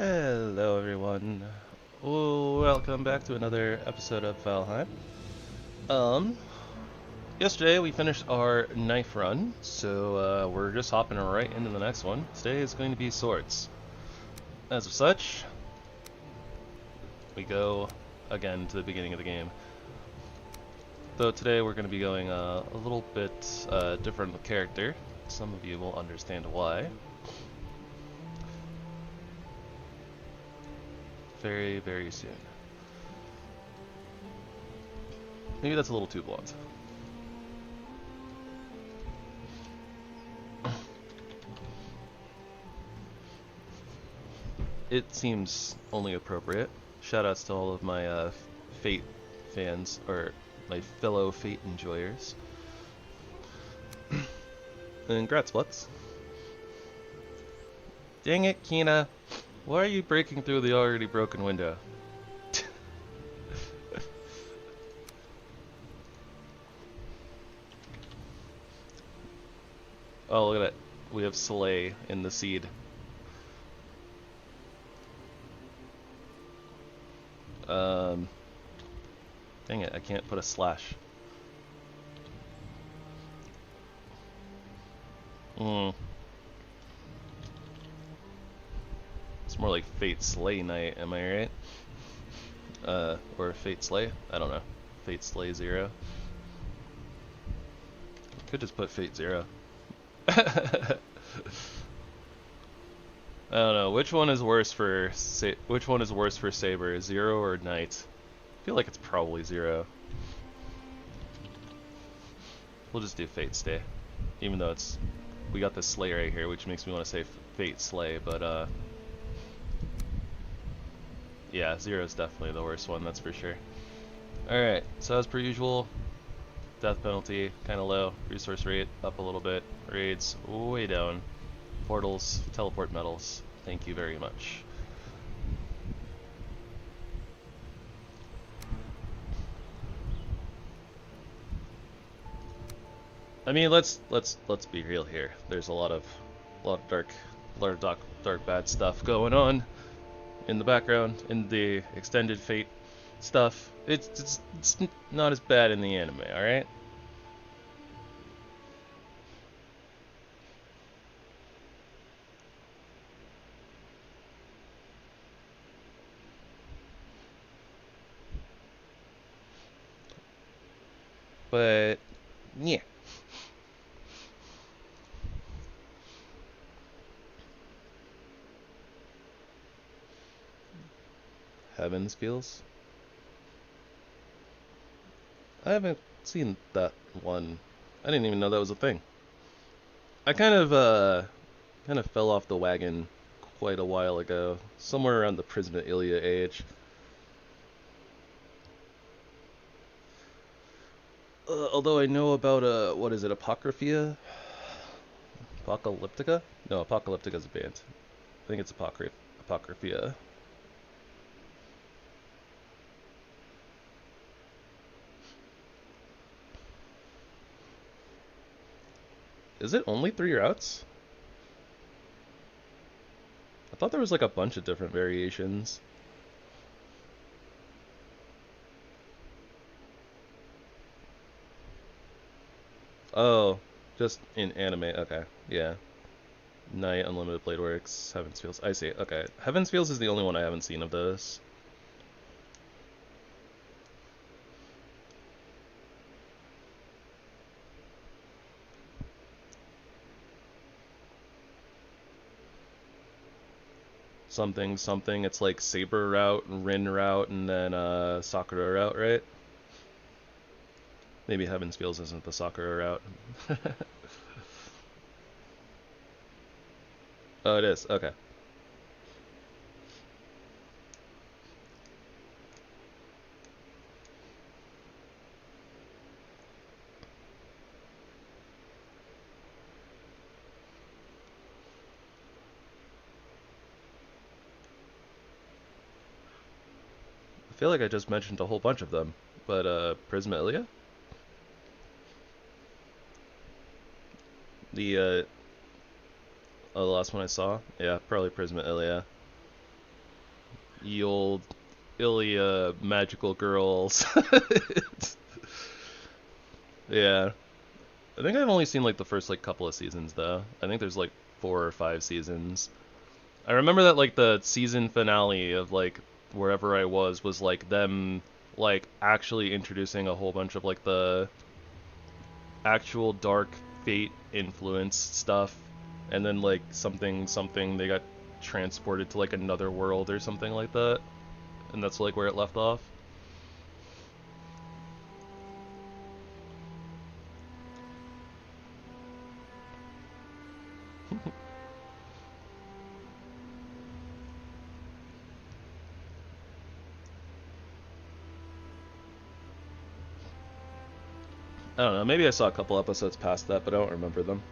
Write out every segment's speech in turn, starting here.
Hello everyone. Welcome back to another episode of Valheim. Um, Yesterday we finished our knife run, so we're just hopping right into the next one. Today is going to be swords. As of such, we go again to the beginning of the game. Though today we're going to be going a little bit different character. Some of you will understand why. Very, very soon. Maybe that's a little too blunt. It seems only appropriate. Shoutouts to all of my Fate fans, or my fellow Fate enjoyers. And Gratsplutz. Dang it, Kina. Why are you breaking through the already broken window? Oh, look at that. We have Slay in the seed. Dang it, I can't put a slash. It's more like Fate Slay Night, am I right? Or Fate Slay? I don't know. Fate Slay 0. Could just put Fate 0. I don't know. Which one is worse for Saber, 0 or Knight? I feel like it's probably 0. We'll just do Fate Stay, even though we got the Slay right here, which makes me want to say Fate Slay, but yeah, 0 is definitely the worst one, that's for sure. Alright, so as per usual, death penalty, kind of low, resource rate up a little bit, raids way down, portals, teleport metals, thank you very much. I mean, let's be real here. There's a lot of dark bad stuff going on in the background, in the extended Fate stuff. It's not as bad in the anime, alright? But yeah. Heavens feels. I haven't seen that one. I didn't even know that was a thing. I kind of fell off the wagon quite a while ago, somewhere around the Prisma Ilia age. Although I know about what is it, Apocryphia? Apocalyptica? No, Apocalyptica's a band. I think it's Apocryphia. Is it only 3 routes? I thought there was like a bunch of different variations. Oh, just in anime, okay, yeah. Night, Unlimited Blade Works, Heaven's Fields, I see, okay. Heaven's Fields is the only one I haven't seen of those. Something, it's like Saber route, Rin route, and then Sakura route, right? Maybe Heaven's Fields isn't the Sakura route. Oh, it is, okay. I feel like I just mentioned a whole bunch of them, but Prisma Ilia? The last one I saw? Yeah, probably Prisma Ilia. ye old Ilya magical girls. Yeah. I think I've only seen like the first like couple of seasons though. I think there's like 4 or 5 seasons. I remember that like the season finale of like wherever I was like them like actually introducing a whole bunch of like the actual dark fate influenced stuff, and then like something they got transported to like another world or something like that, and that's like where it left off. I don't know, maybe I saw a couple episodes past that, but I don't remember them.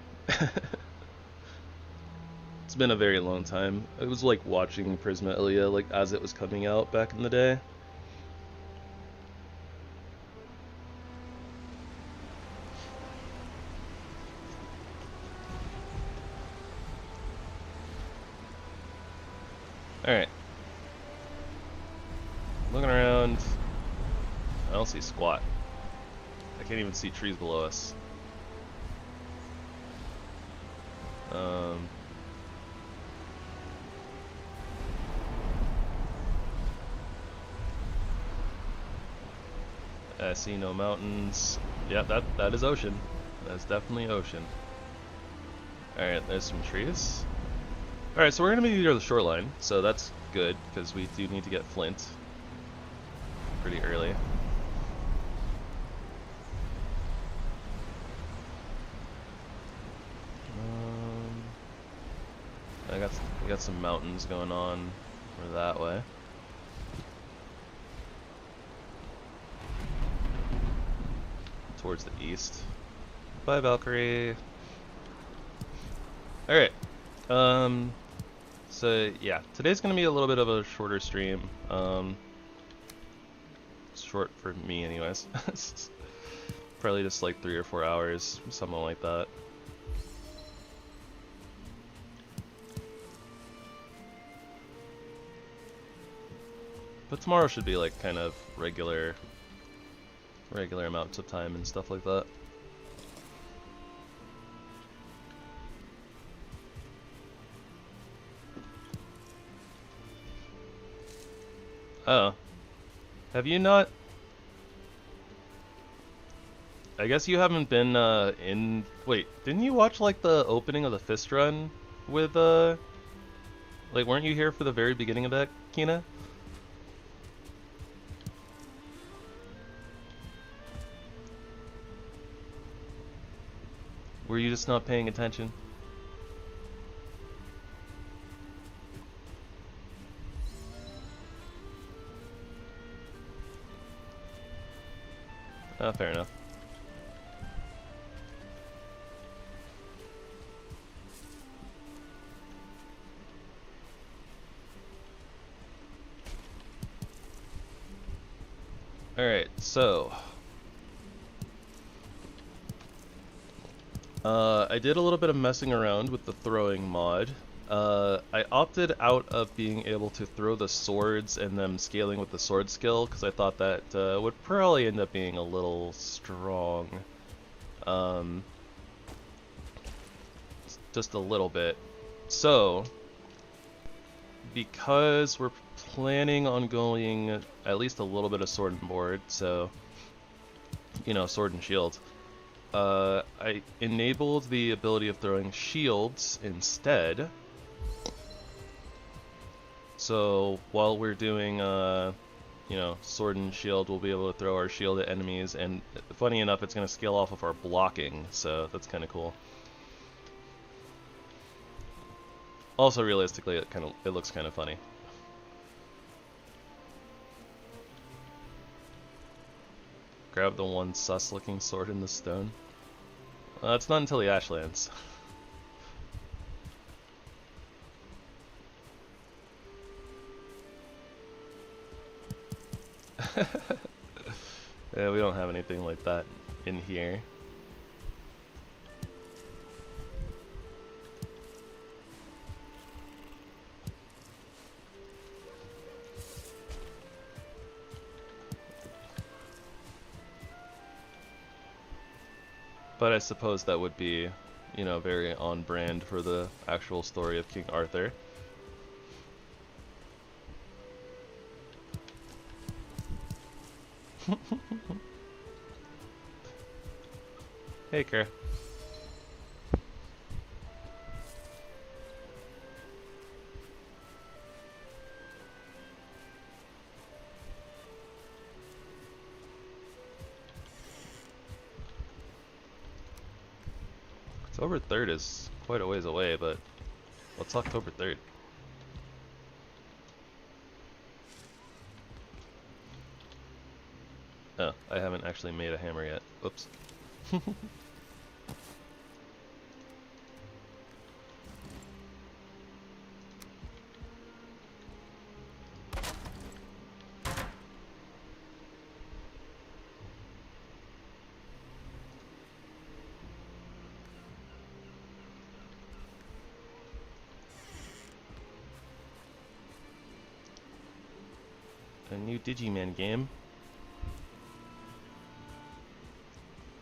It's been a very long time. I was like watching Prisma Ilya like as it was coming out back in the day. Alright. Looking around. I don't see squat. I can't even see trees below us. I see no mountains. Yeah, that is ocean. That's definitely ocean. Alright, there's some trees. Alright, so we're gonna be near the shoreline, so that's good, because we do need to get flint pretty early. I got some mountains going on for that way. Towards the east. Bye, Valkyrie. Alright. So yeah, today's gonna be a little bit of a shorter stream. Short for me anyways. Probably just like 3 or 4 hours, something like that. But tomorrow should be like kind of regular amounts of time and stuff like that. Oh. Have you not? I guess you haven't been in... Wait, didn't you watch like the opening of the Fist Run with like weren't you here for the very beginning of that, Kina? Were you just not paying attention? Fair enough. Alright, so... I did a little bit of messing around with the throwing mod. I opted out of being able to throw the swords and them scaling with the sword skill, because I thought that would probably end up being a little strong. Just a little bit. So, because we're planning on going at least a little bit of sword and board, so, you know, sword and shield, I enabled the ability of throwing shields instead. So while we're doing, you know, sword and shield, we'll be able to throw our shield at enemies, and funny enough, it's going to scale off of our blocking, so that's kind of cool. Also, realistically, it looks kind of funny. Grab the one sus-looking sword in the stone. It's not until the Ashlands. Yeah, we don't have anything like that in here. But I suppose that would be, you know, very on brand for the actual story of King Arthur. Hey, Kara. October 3rd is quite a ways away, but what's October 3rd? Oh, I haven't actually made a hammer yet. Whoops. A new Digiman game.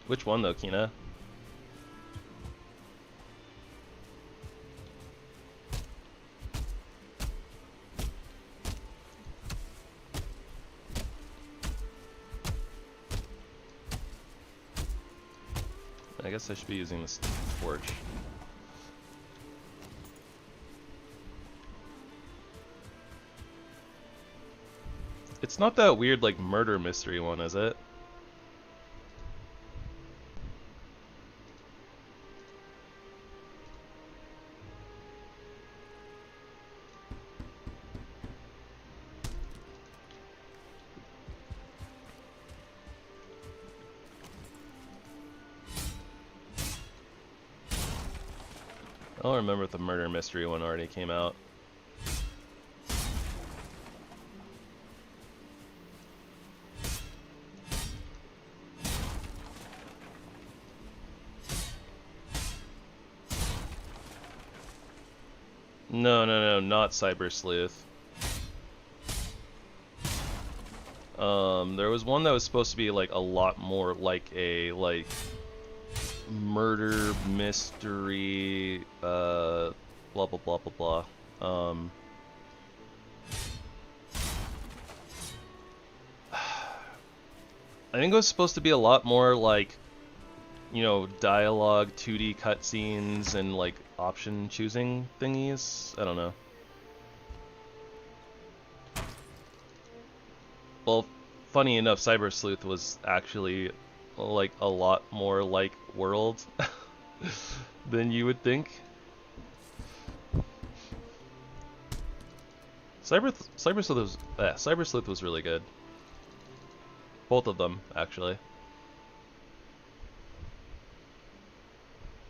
Which one though, Kina? I guess I should be using this torch. It's not that weird, like, murder mystery one, is it? I don't remember if the murder mystery one already came out. No, not Cyber Sleuth. There was one that was supposed to be like a lot more like a murder mystery, blah blah blah blah blah. I think it was supposed to be a lot more like, you know, dialogue, 2D cutscenes, and like option choosing thingies. I don't know. Well, funny enough, Cyber Sleuth was actually like a lot more like World than you would think. Cyber Sleuth was really good. Both of them, actually.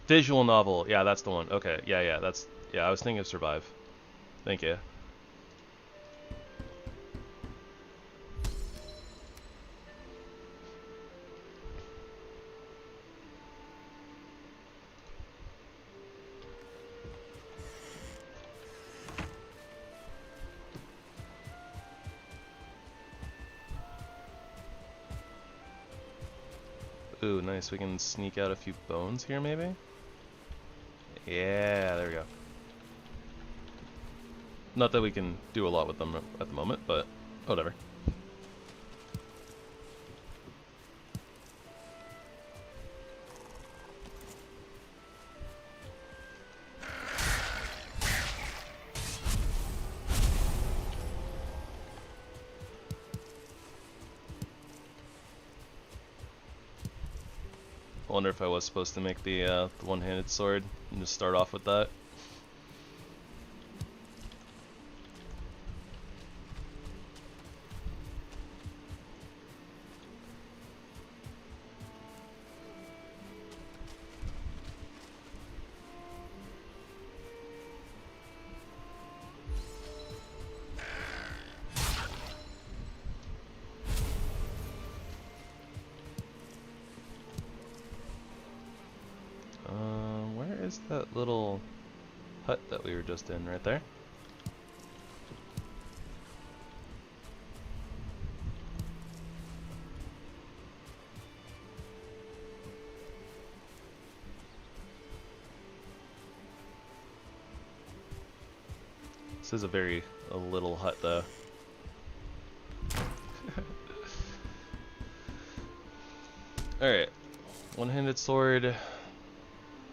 Visual novel, yeah, that's the one. Okay, yeah, I was thinking of Survive. Thank you. Ooh, nice. We can sneak out a few bones here, maybe? Yeah, there we go. Not that we can do a lot with them at the moment, but whatever. I wonder if I was supposed to make the one-handed sword and just start off with that. Where's that little hut that we were just in right there? This is a little hut though. Alright. One-handed sword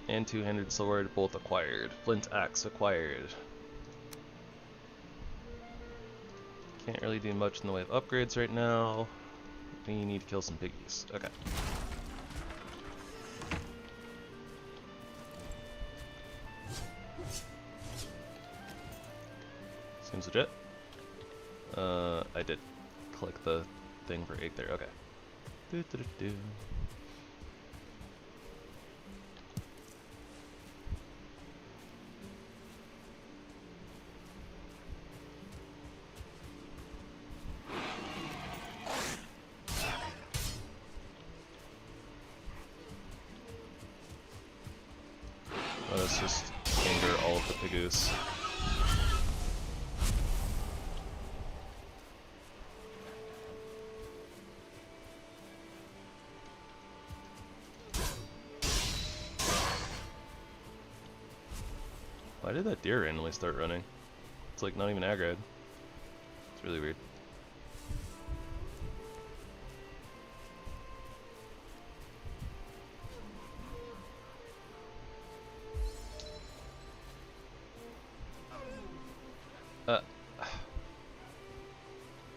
and two-handed sword both acquired. Flint axe acquired. Can't really do much in the way of upgrades right now. We need to kill some piggies. Okay. Seems legit. I did click the thing for 8 there. Okay. Do. Let's just anger all of the pigoos. Why did that deer randomly start running? It's like not even aggroed. It's really weird.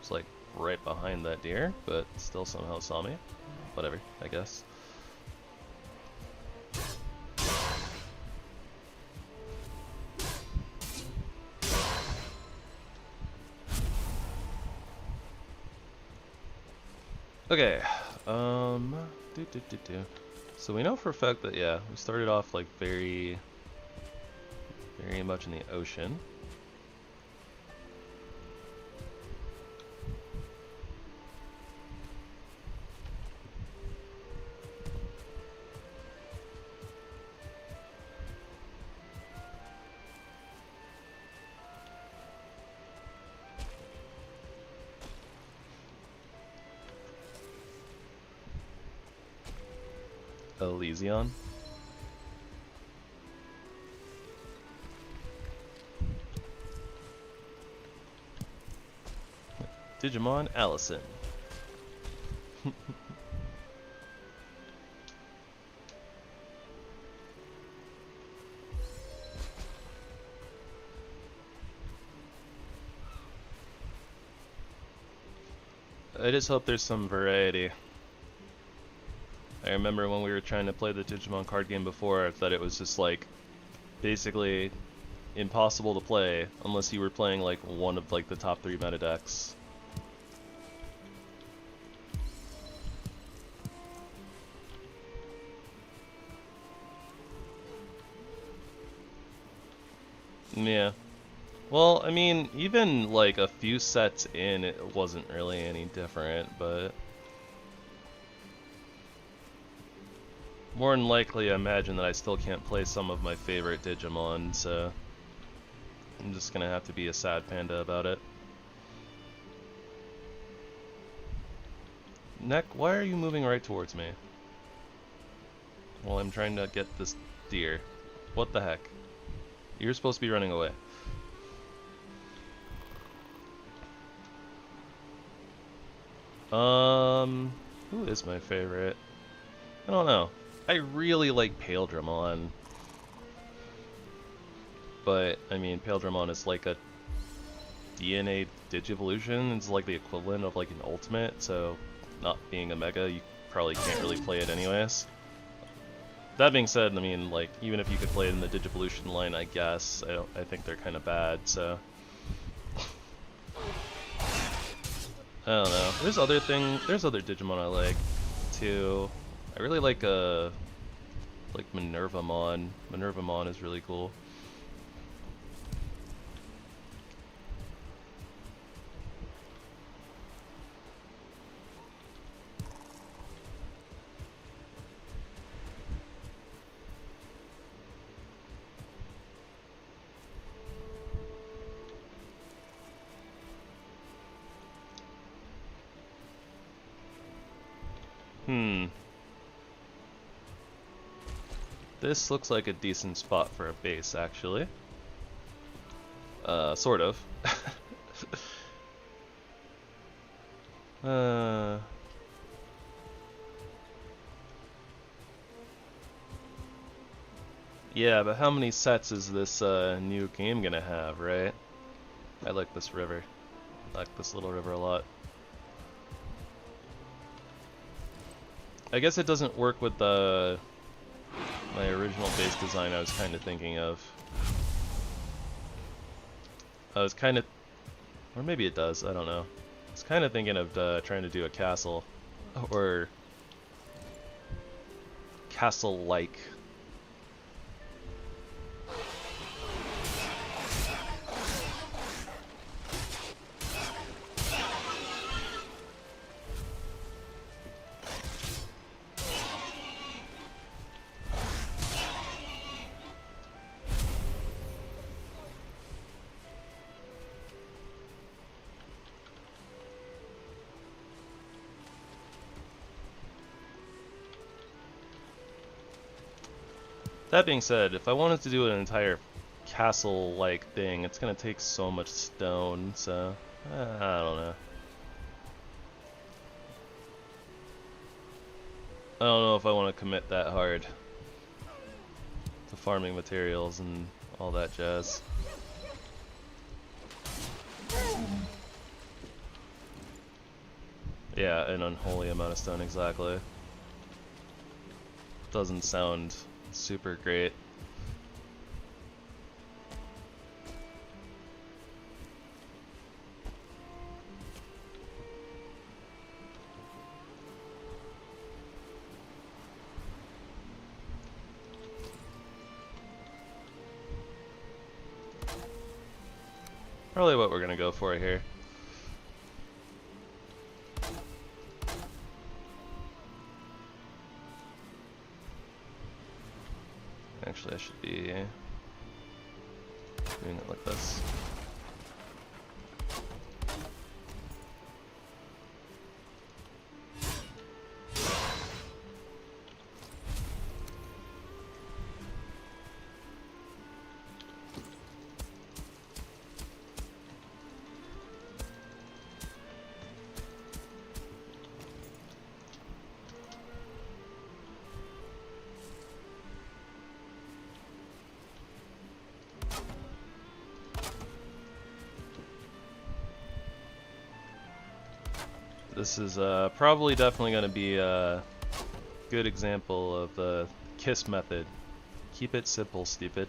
It's like right behind that deer, but still somehow saw me. Whatever, I guess. Okay, So we know for a fact that, yeah, we started off like very much in the ocean. Elysion. Digimon Allison. I just hope there's some variety. I remember when we were trying to play the Digimon card game before, I thought it was just like basically impossible to play unless you were playing like one of like the top 3 meta decks. Yeah. Well, I mean, even like a few sets in, it wasn't really any different, but more than likely, I imagine that I still can't play some of my favorite Digimon, so I'm just gonna have to be a sad panda about it. Neck, why are you moving right towards me? Well, I'm trying to get this deer. What the heck? You're supposed to be running away. Who is my favorite? I don't know. I really like Paildramon. But, I mean, Paildramon is like a DNA Digivolution. It's like the equivalent of like an Ultimate, so not being a Mega, you probably can't really play it anyways. That being said, I mean, like, even if you could play it in the Digivolution line, I guess, I think they're kind of bad, so I don't know. There's other Digimon I like, too. I really like Minervamon. Minervamon is really cool. This looks like a decent spot for a base, actually. Sort of. Yeah, but how many sets is this new game gonna have, right? I like this river. I like this little river a lot. I guess it doesn't work with the my original base design I was kind of thinking of. I was kind of, or maybe it does, I don't know. I was kind of thinking of trying to do a castle, or castle-like. That being said, if I wanted to do an entire castle-like thing, it's gonna take so much stone, so I don't know. I don't know if I want to commit that hard to farming materials and all that jazz. Yeah, an unholy amount of stone, exactly. Doesn't sound super great. Probably what we're gonna go for here. Actually, I should be doing it like this. This is probably definitely going to be a good example of the KISS method. Keep it simple, stupid.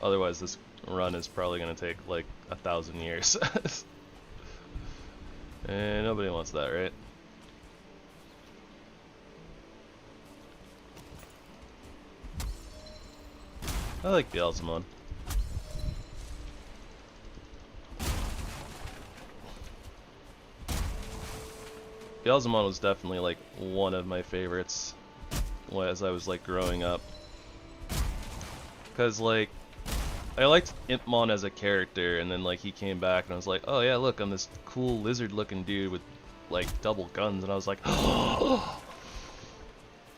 Otherwise this run is probably going to take like 1,000 years. And nobody wants that, right? I like Beelzemon. Beelzemon was definitely like one of my favorites as I was like growing up. Cause like I liked Impmon as a character, and then like he came back and I was like, oh yeah, look, I'm this cool lizard looking dude with like double guns, and I was like,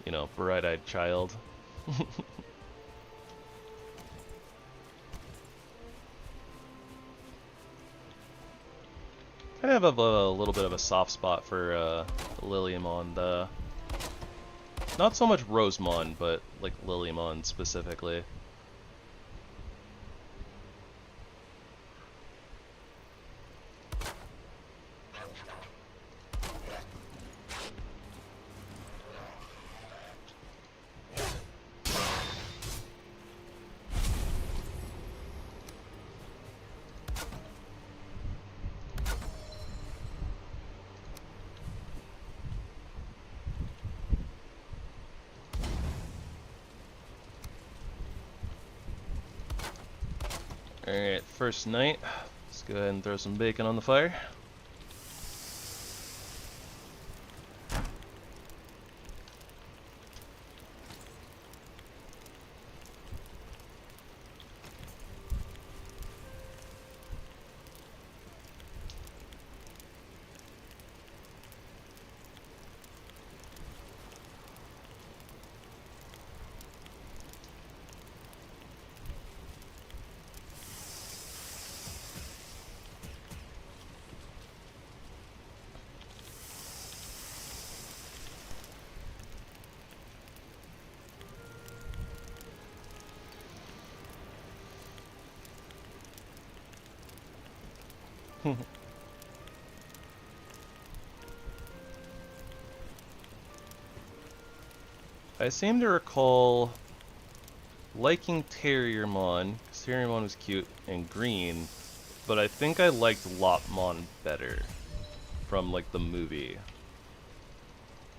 you know, bright-eyed child. I have a little bit of a soft spot for Lilymon, not so much Rosemon, but like Lilymon specifically. Alright, first night. Let's go ahead and throw some bacon on the fire. I seem to recall liking Terriermon, because Terriermon was cute and green, but I think I liked Lopmon better from like the movie.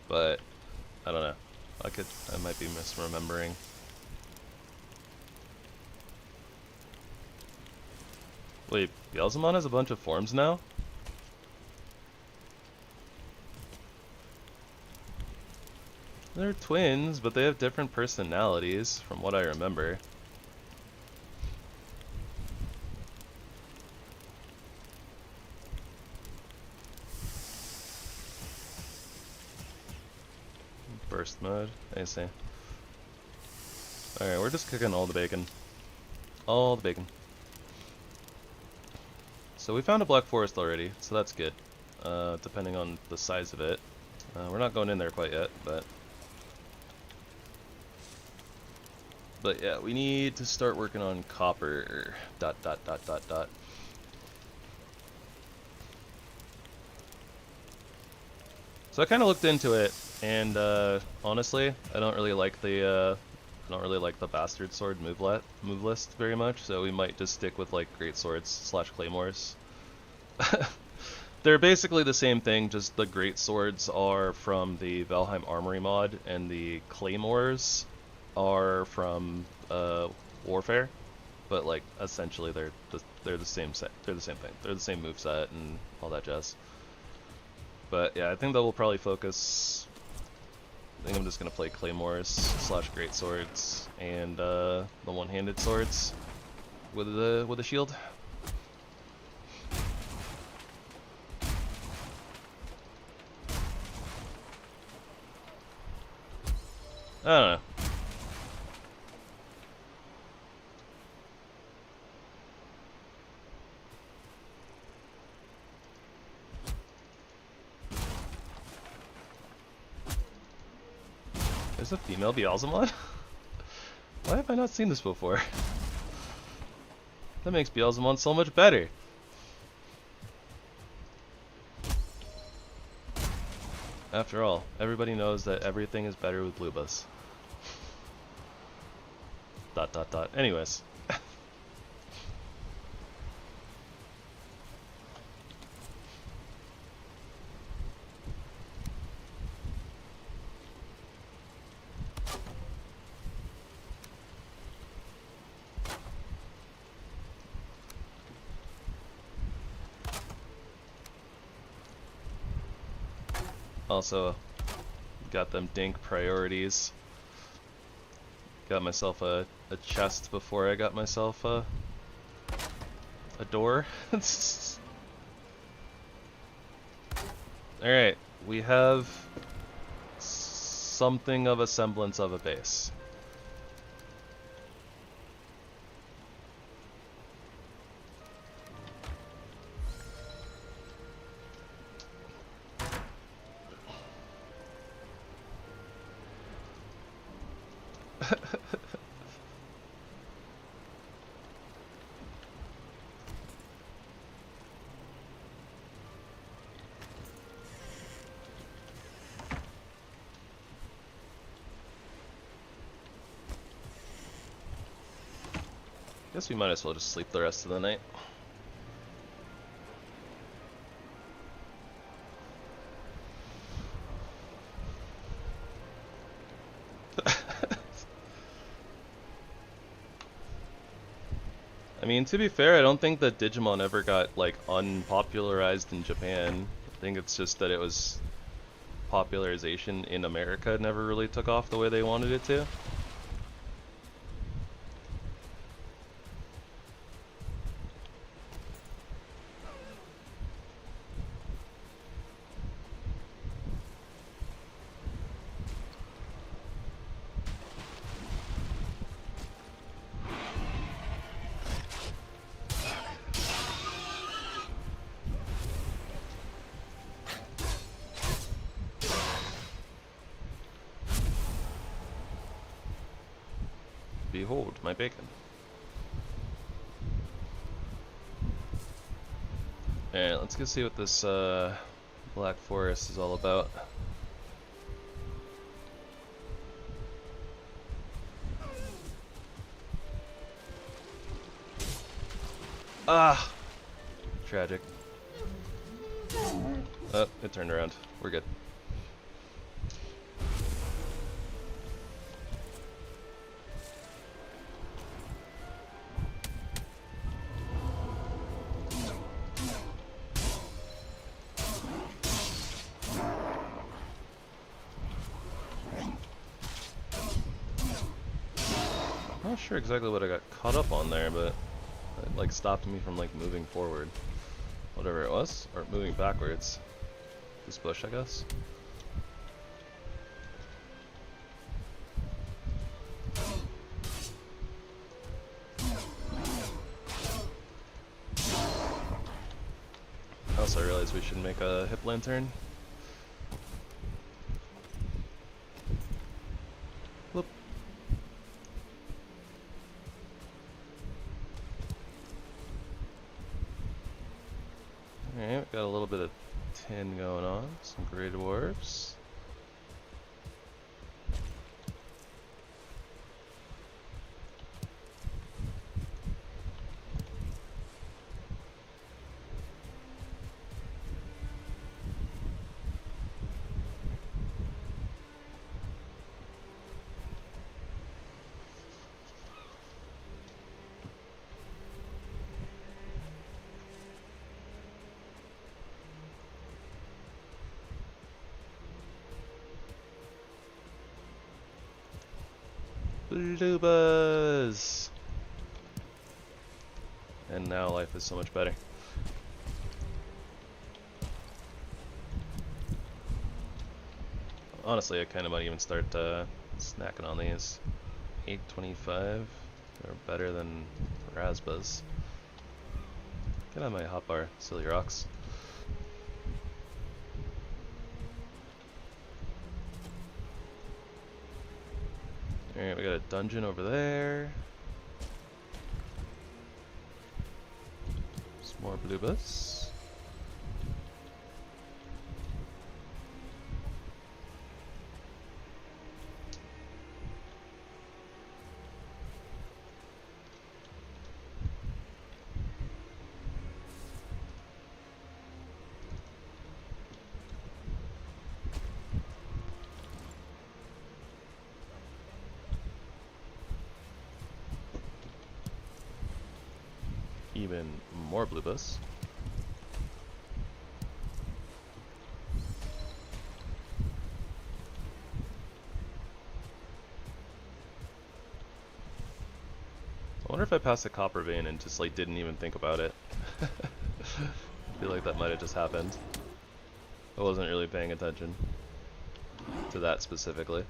But I don't know. I might be misremembering. Wait, Beelzemon has a bunch of forms now? They're twins, but they have different personalities, from what I remember. Burst mode, I see. Alright, we're just cooking all the bacon. All the bacon. So we found a black forest already, so that's good. Depending on the size of it. We're not going in there quite yet, but yeah, we need to start working on copper. ... So I kind of looked into it, and honestly, I don't really like the bastard sword move list very much. So we might just stick with like great swords / claymores. They're basically the same thing, just the great swords are from the ValheimArmory mod, and the claymores are from Warfare. But like essentially, they're the same thing. They're the same moveset and all that jazz. But yeah, I think that we'll probably focus. I think I'm just gonna play claymores / great swords and the one-handed swords with a shield. I don't know. There's a female Beelzemon? Why have I not seen this before? That makes Beelzemon so much better. After all, everybody knows that everything is better with Blubus. ... Anyways. Also, got them dink priorities. Got myself a chest before I got myself a door. Alright, we have something of a semblance of a base. Guess we might as well just sleep the rest of the night. I mean, to be fair, I don't think that Digimon ever got, like, unpopularized in Japan. I think it's just that it was popularization in America never really took off the way they wanted it to. Behold my bacon. Alright, let's go see what this Black Forest is all about. Ah! Tragic. Oh, it turned around. We're good. Not sure exactly what I got caught up on there, but it like stopped me from like moving forward. Whatever it was, or moving backwards. This bush, I guess. Also, I realized we should make a HipLantern. Whoop. Alright, got a little bit of tin going on. Some gray dwarves. Blubas! And now life is so much better. Honestly, I kind of might even start snacking on these. 825, they're better than Rasbas. Get on my hotbar, silly rocks. Alright, we got a dungeon over there. Some more blubas. Even more blubas. I wonder if I passed a copper vein and just like didn't even think about it. I feel like that might have just happened. I wasn't really paying attention to that specifically.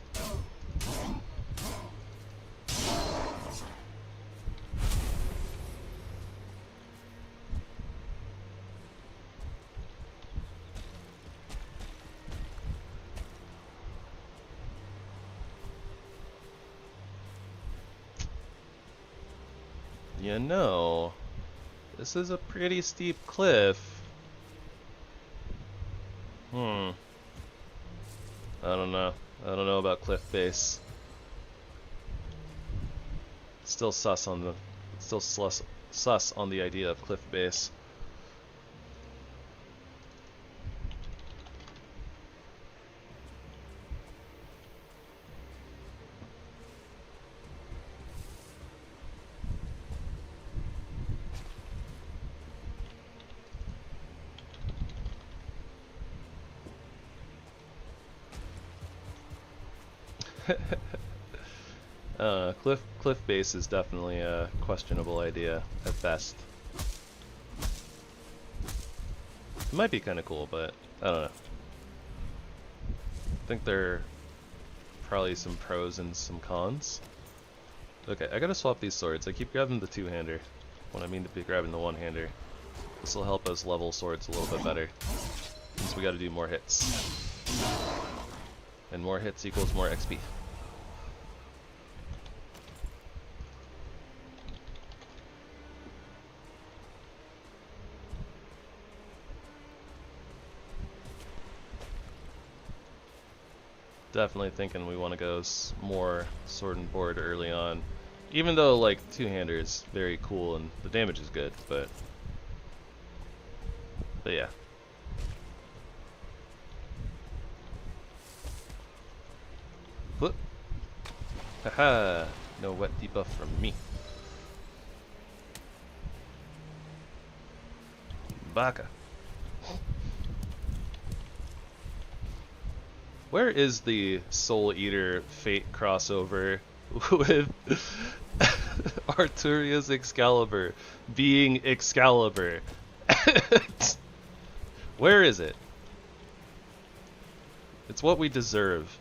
You know, this is a pretty steep cliff. I don't know. I don't know about cliff base. Still sus on the sus on the idea of cliff base. Cliff base is definitely a questionable idea at best. It might be kind of cool, but I don't know. I think there are probably some pros and some cons. Okay, I gotta swap these swords. I keep grabbing the two-hander when I mean to be grabbing the one-hander. This will help us level swords a little bit better, since we gotta do more hits. And more hits equals more XP. definitely thinking we want to go more sword and board early on. Even though, like, two-hander is very cool and the damage is good, but yeah. Whoop. Haha, no wet debuff from me. Baka. Where is the Soul Eater Fate crossover with Arturia's Excalibur being Excalibur? Where is it? It's what we deserve.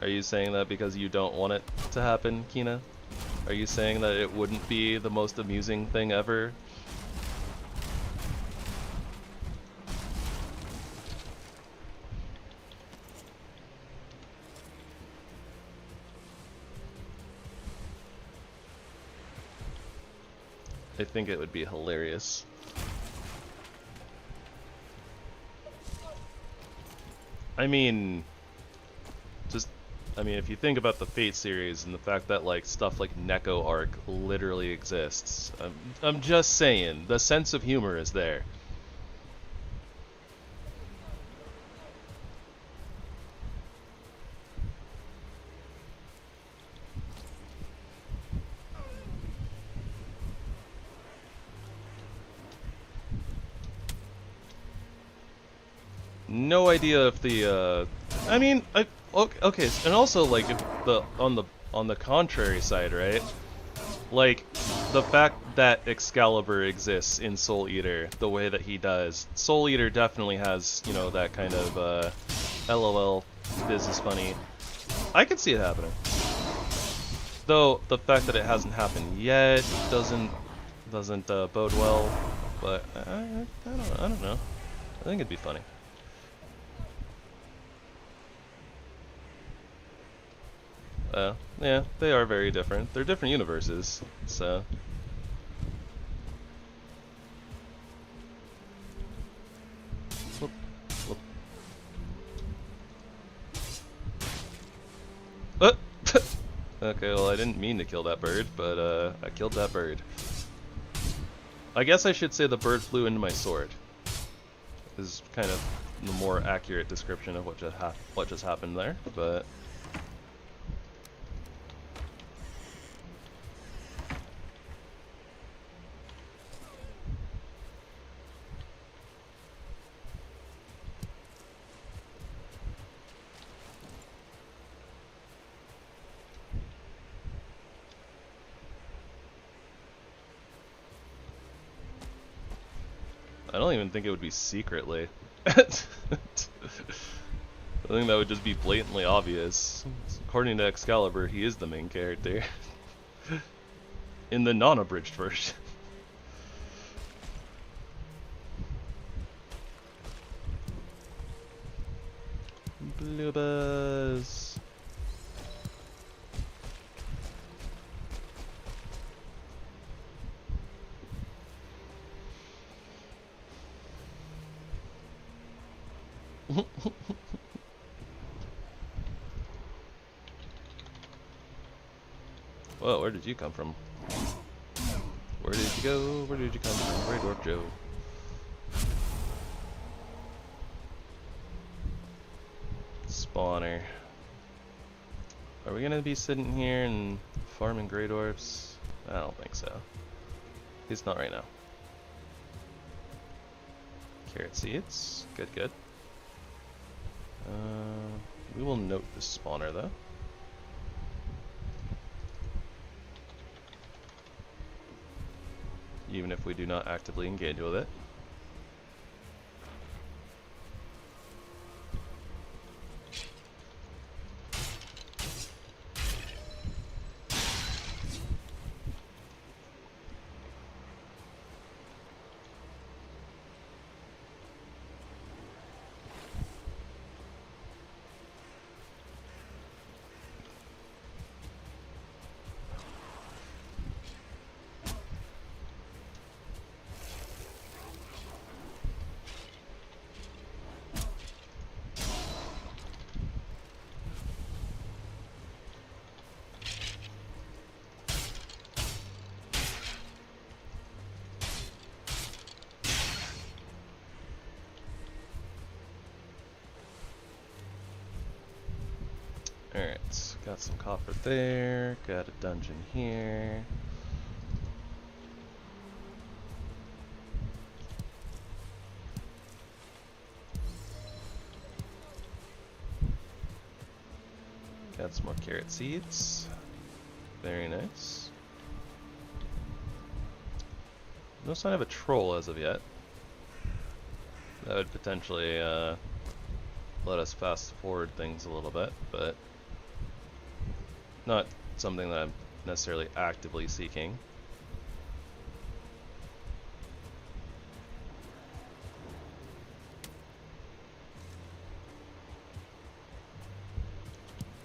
Are you saying that because you don't want it to happen, Kina? Are you saying that it wouldn't be the most amusing thing ever? I think it would be hilarious. I mean, if you think about the Fate series and the fact that like stuff like Neko Arc literally exists, I'm just saying, the sense of humor is there. No idea if the okay, and also like if on the contrary side, right? Like the fact that Excalibur exists in Soul Eater the way that he does. Soul Eater definitely has, you know, that kind of LOL, this is funny. I can see it happening. Though the fact that it hasn't happened yet doesn't bode well, but I don't know. I think it'd be funny. Yeah, they are very different. They're different universes, so. Whoop, whoop. Okay, well I didn't mean to kill that bird, but I killed that bird. I guess I should say the bird flew into my sword. Is kind of the more accurate description of what just happened there, but. I don't even think it would be secretly. I think that would just be blatantly obvious. According to Excalibur, he is the main character. In the non-abridged version. Blue buzz. Whoa, where did you come from? Where did you go? Where did you come from? Grey Dwarf Joe. Spawner. Are we gonna be sitting here and farming Grey Dwarfs? I don't think so. At least not right now. Carrot seeds. Good, good. We will note the spawner though. Even if we do not actively engage with it. Got some copper there, got a dungeon here. Got some more carrot seeds. Very nice. No sign of a troll as of yet. That would potentially let us fast forward things a little bit, but not something that I'm necessarily actively seeking.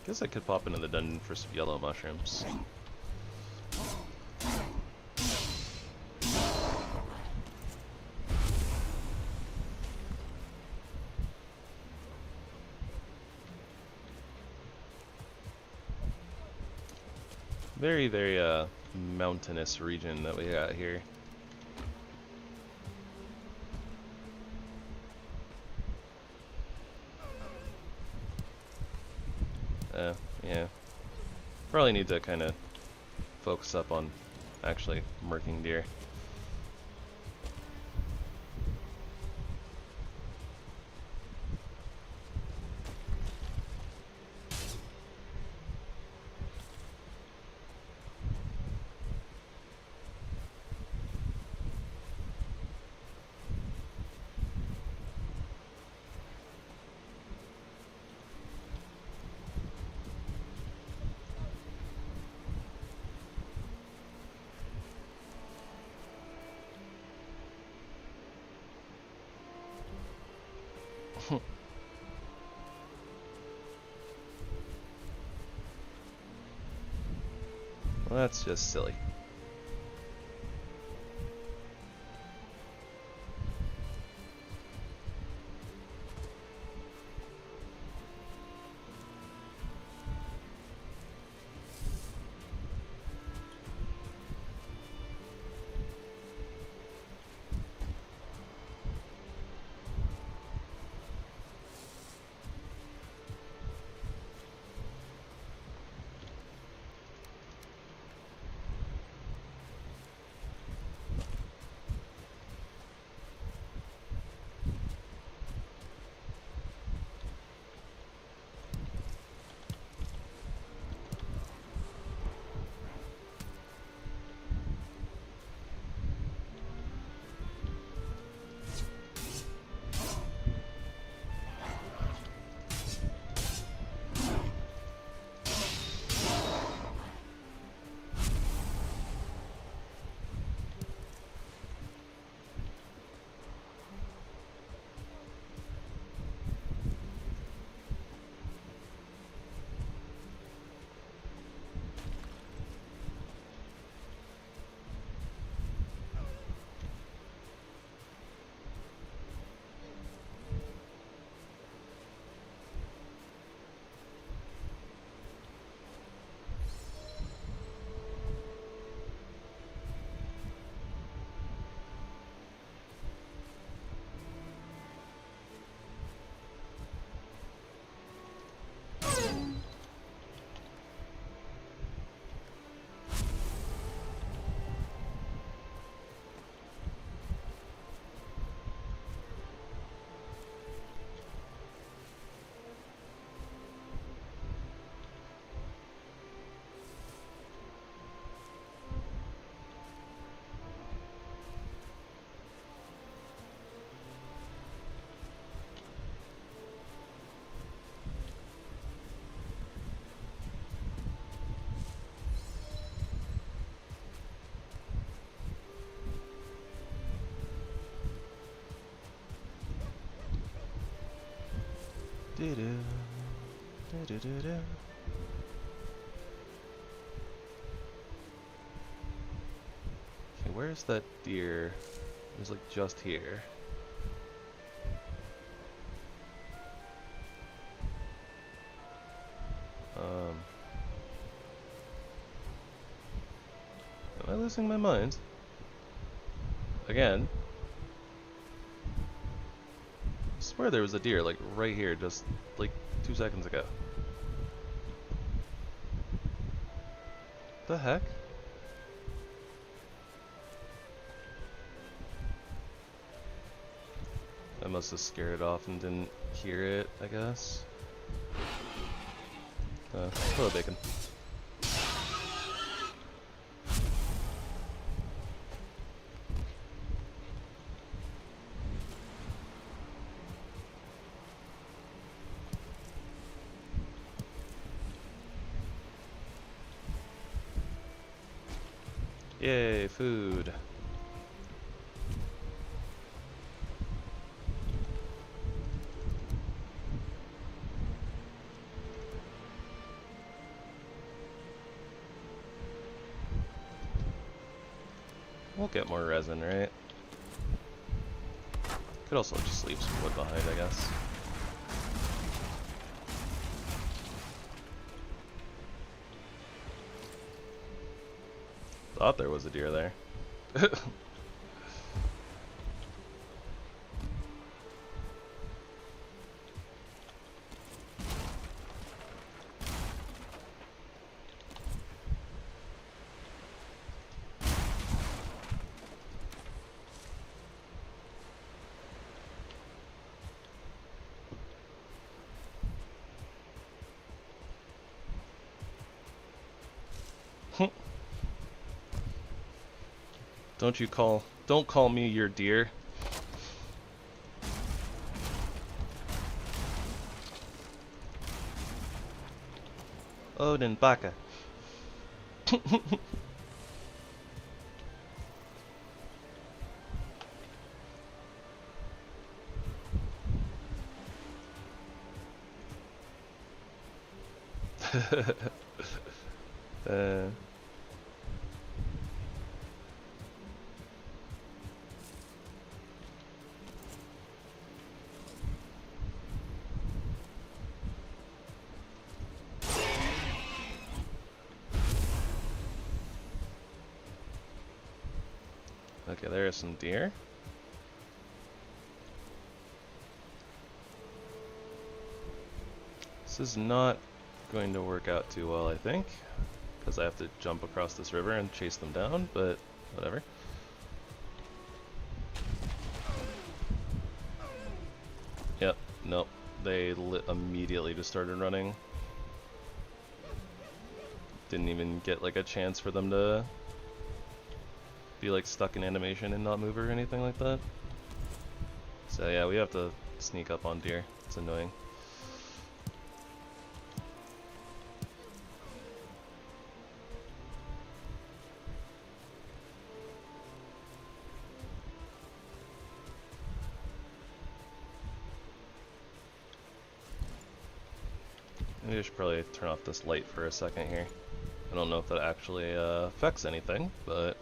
Guess I could pop into the dungeon for some yellow mushrooms. Very, very mountainous region that we got here. Yeah. Probably need to kind of focus up on actually murking deer. Well, that's just silly. Okay, where's that deer? It was like just here. Am I losing my mind? Again? I swear there was a deer like right here just like 2 seconds ago. The heck? I must have scared it off and didn't hear it, I guess. Hello, bacon. Yay, food. We'll get more resin, right? Could also just leave some wood behind, I guess. Thought there was a deer there. Don't call me your deer. Odin Baka. Okay, there are some deer. This is not going to work out too well, I think, because I have to jump across this river and chase them down, but whatever. Yep, nope. They immediately just started running. Didn't even get like a chance for them to be like stuck in animation and not move or anything like that. So yeah, we have to sneak up on deer. It's annoying. Maybe I should probably turn off this light for a second here. I don't know if that actually affects anything, but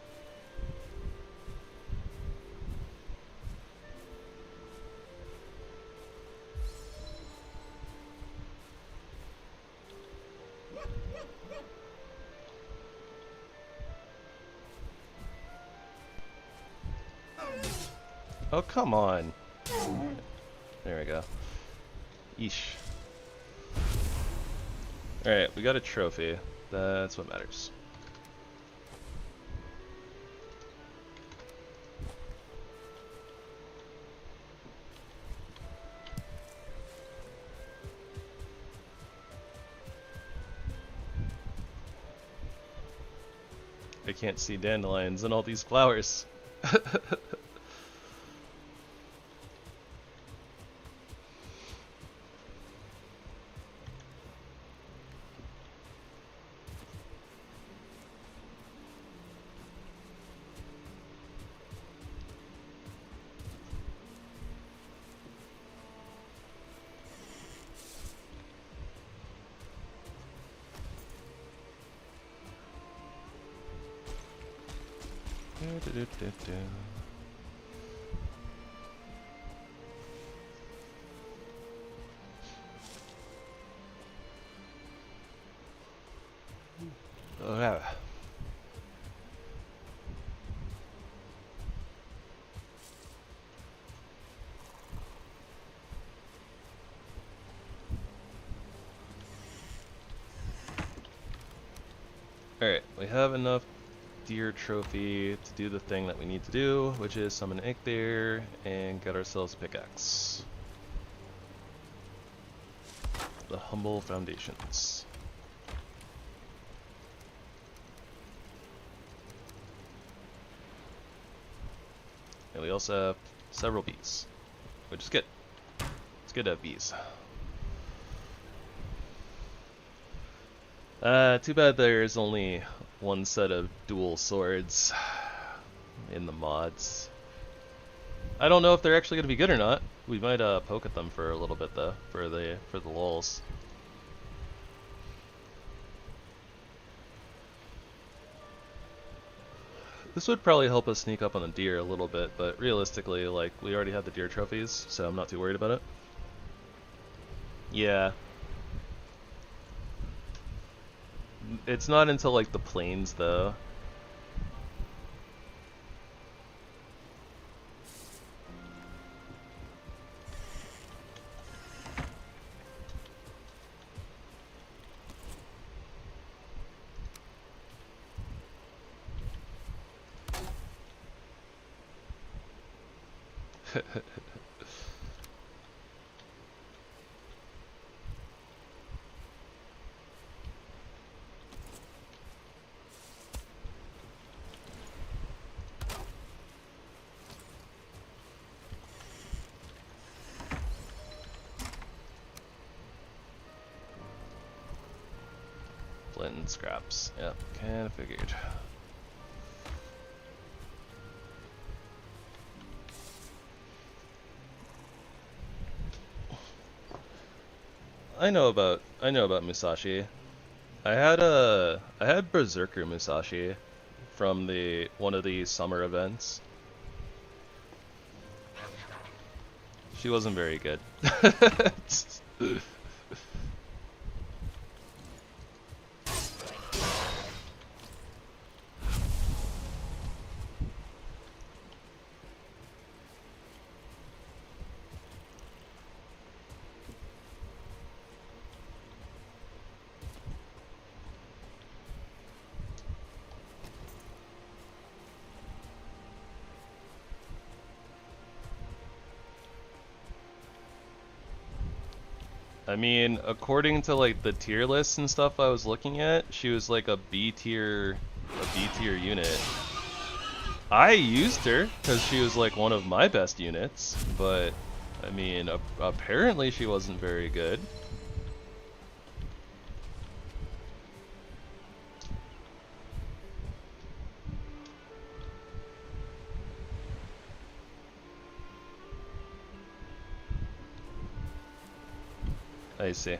oh, come on. There we go. Yeesh. Alright, we got a trophy. That's what matters. I can't see dandelions and all these flowers. Oh, yeah. Alright, we have enough deer trophy to do the thing that we need to do, which is summon egg there and get ourselves a pickaxe. The humble foundations. And we also have several bees, which is good. It's good to have bees. Too bad there's only one set of dual swords in the mods. I don't know if they're actually going to be good or not. We might poke at them for a little bit though, for the lulz. This would probably help us sneak up on the deer a little bit, but realistically, like, we already have the deer trophies, so I'm not too worried about it. Yeah. It's not until, like, the plains, though. Flint and scraps. Yep, kinda figured. I know about Musashi. I had Berserker Musashi from one of the summer events. She wasn't very good. I mean, according to like the tier lists and stuff I was looking at, she was like a B tier unit. I used her because she was like one of my best units, but I mean, apparently she wasn't very good. I see.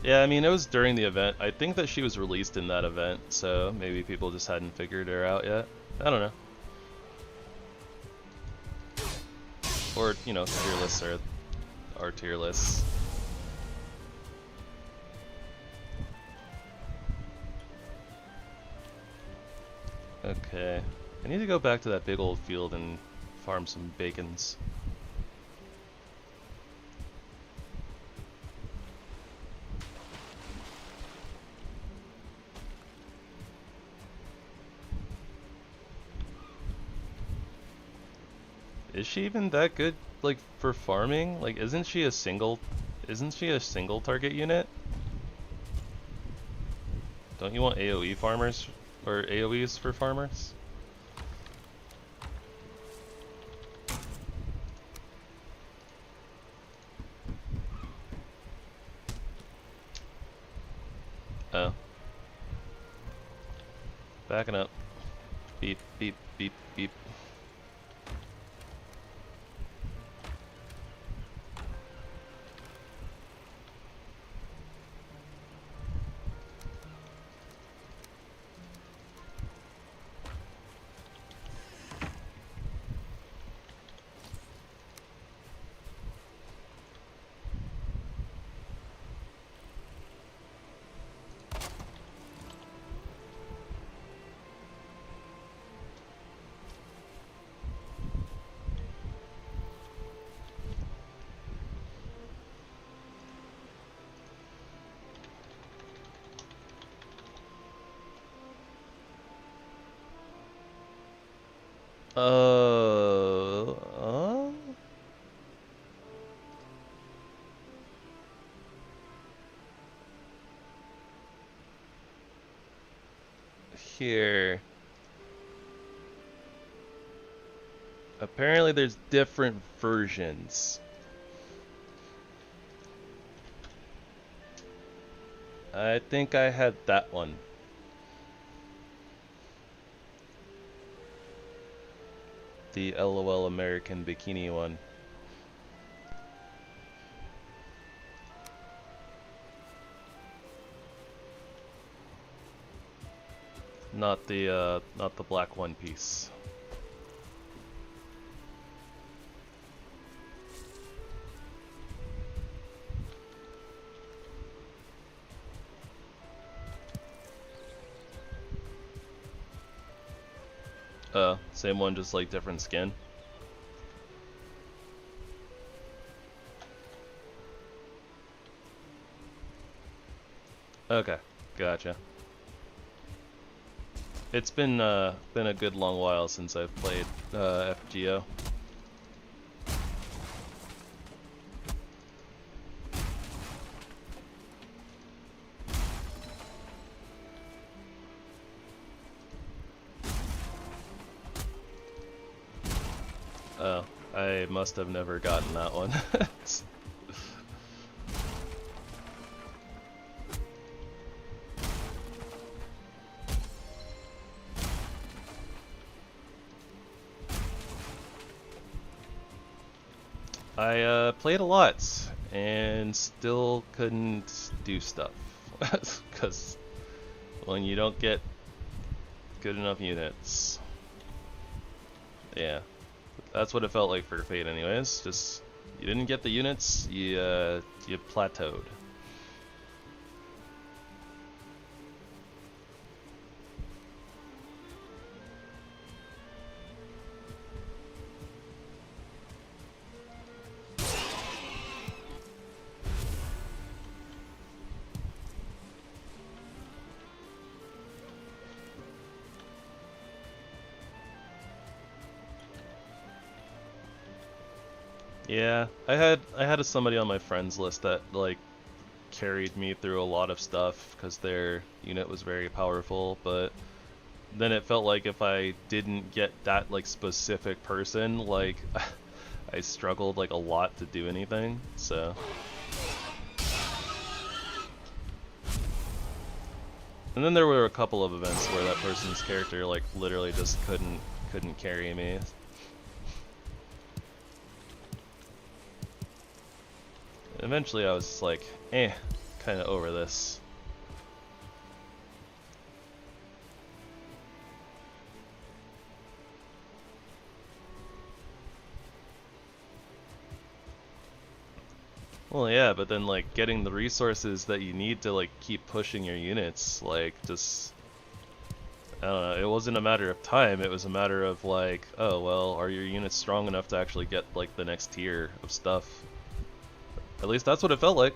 Yeah, I mean, it was during the event. I think that she was released in that event, so maybe people just hadn't figured her out yet. I don't know. Or, you know, tier lists are tier lists. Okay. I need to go back to that big old field and farm some bacons. Is she even that good, like, for farming? Like, isn't she a single target unit? Don't you want AoE farmers, or AoEs for farmers? Oh. Backing up. Beep, beep, beep, beep. Uh, Here. Apparently there's different versions. I think I had that one. The LOL American Bikini one. Not the black one piece. Same one, just like different skin. Okay, gotcha. It's been a good long while since I've played FGO. Oh, I must have never gotten that one. I played a lot and still couldn't do stuff because when you don't get good enough units, yeah, that's what it felt like for Fate anyways. Just you didn't get the units, you plateaued. Yeah, I had somebody on my friends list that like carried me through a lot of stuff because their unit was very powerful, but then it felt like if I didn't get that like specific person, like I struggled like a lot to do anything. So and then there were a couple of events where that person's character like literally just couldn't carry me. Eventually I was just like, kind of over this. Well, yeah, but then like getting the resources that you need to like keep pushing your units, like just, I don't know, it wasn't a matter of time, it was a matter of like, oh well, are your units strong enough to actually get like the next tier of stuff? At least that's what it felt like.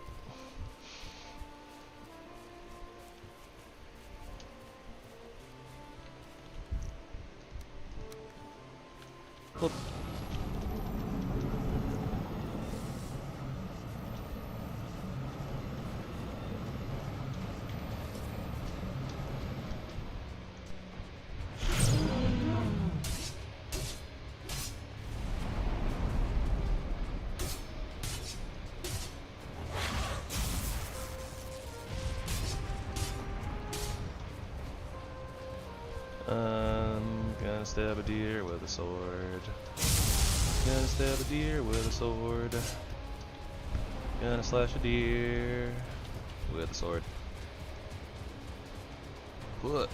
Well, gonna stab a deer with a sword. Gonna stab a deer with a sword. Gonna slash a deer with a sword. What?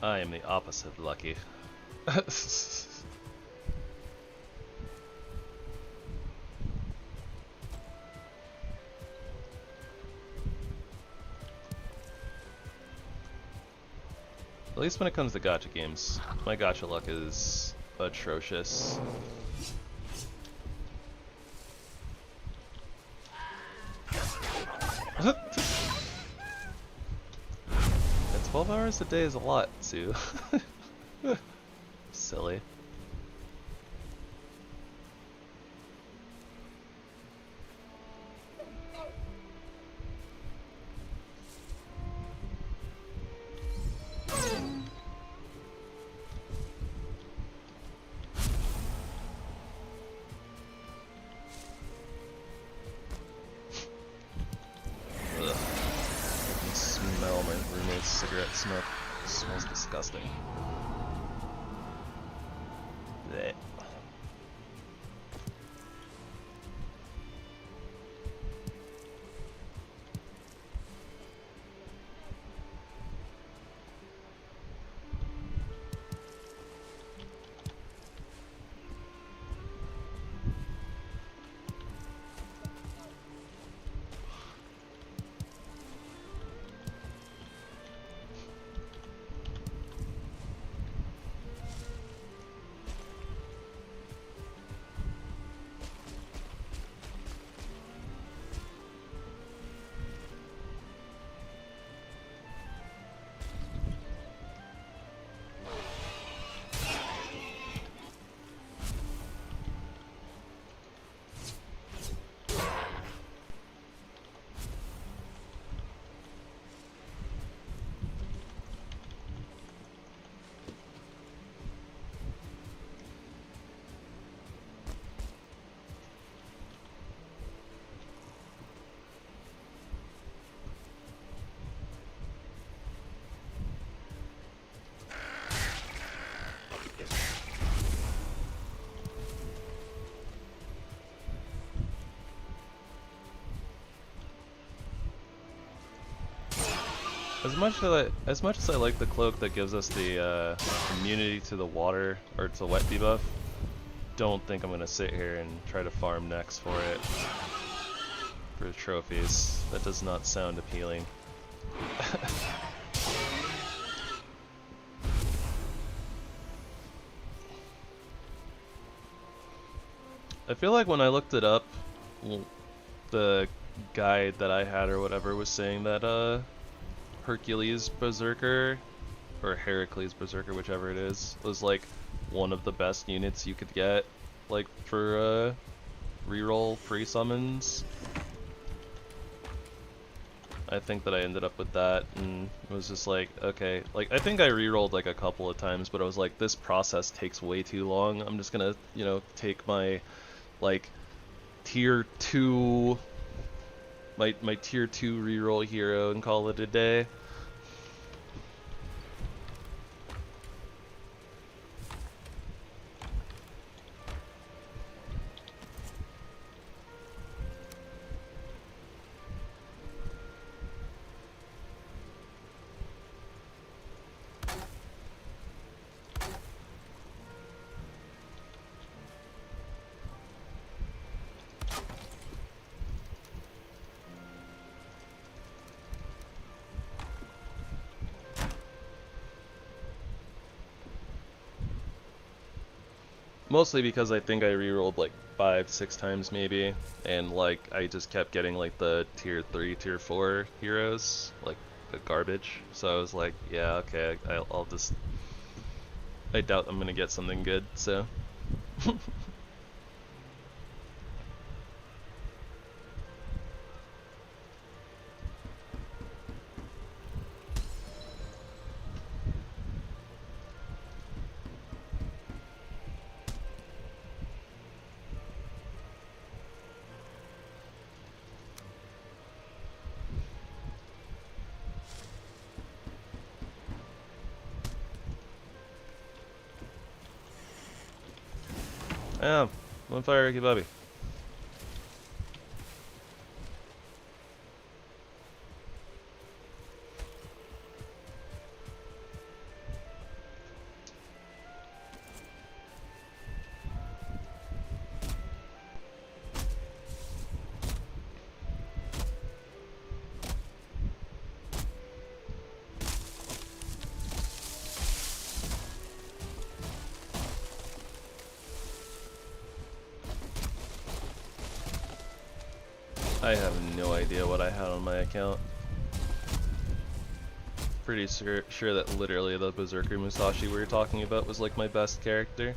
I am the opposite of lucky. At least when it comes to gacha games, my gacha luck is atrocious. And 12 hours a day is a lot, Sue. Silly. Cigarette smoke. It smells disgusting. Blech. As much as I like the cloak that gives us the immunity to the water or to wet debuff, don't think I'm gonna sit here and try to farm next for it for trophies. That does not sound appealing. I feel like when I looked it up, the guide that I had or whatever was saying that Hercules Berserker, or Heracles Berserker, whichever it is, was like one of the best units you could get, like for reroll free summons. I think that I ended up with that, and it was just like, okay, like I think I rerolled like a couple of times, but I was like, this process takes way too long. I'm just gonna, you know, take my like tier 2, my tier 2 reroll hero and call it a day. Mostly because I think I rerolled like 5-6 times maybe, and like I just kept getting like the tier 3, tier 4 heroes, like the garbage. So I was like, yeah, okay, I'll just. I doubt I'm gonna get something good, so. Yeah, I'm on fire, Ricky Bobby. I have no idea what I had on my account. Pretty sure that literally the Berserker Musashi we were talking about was like my best character.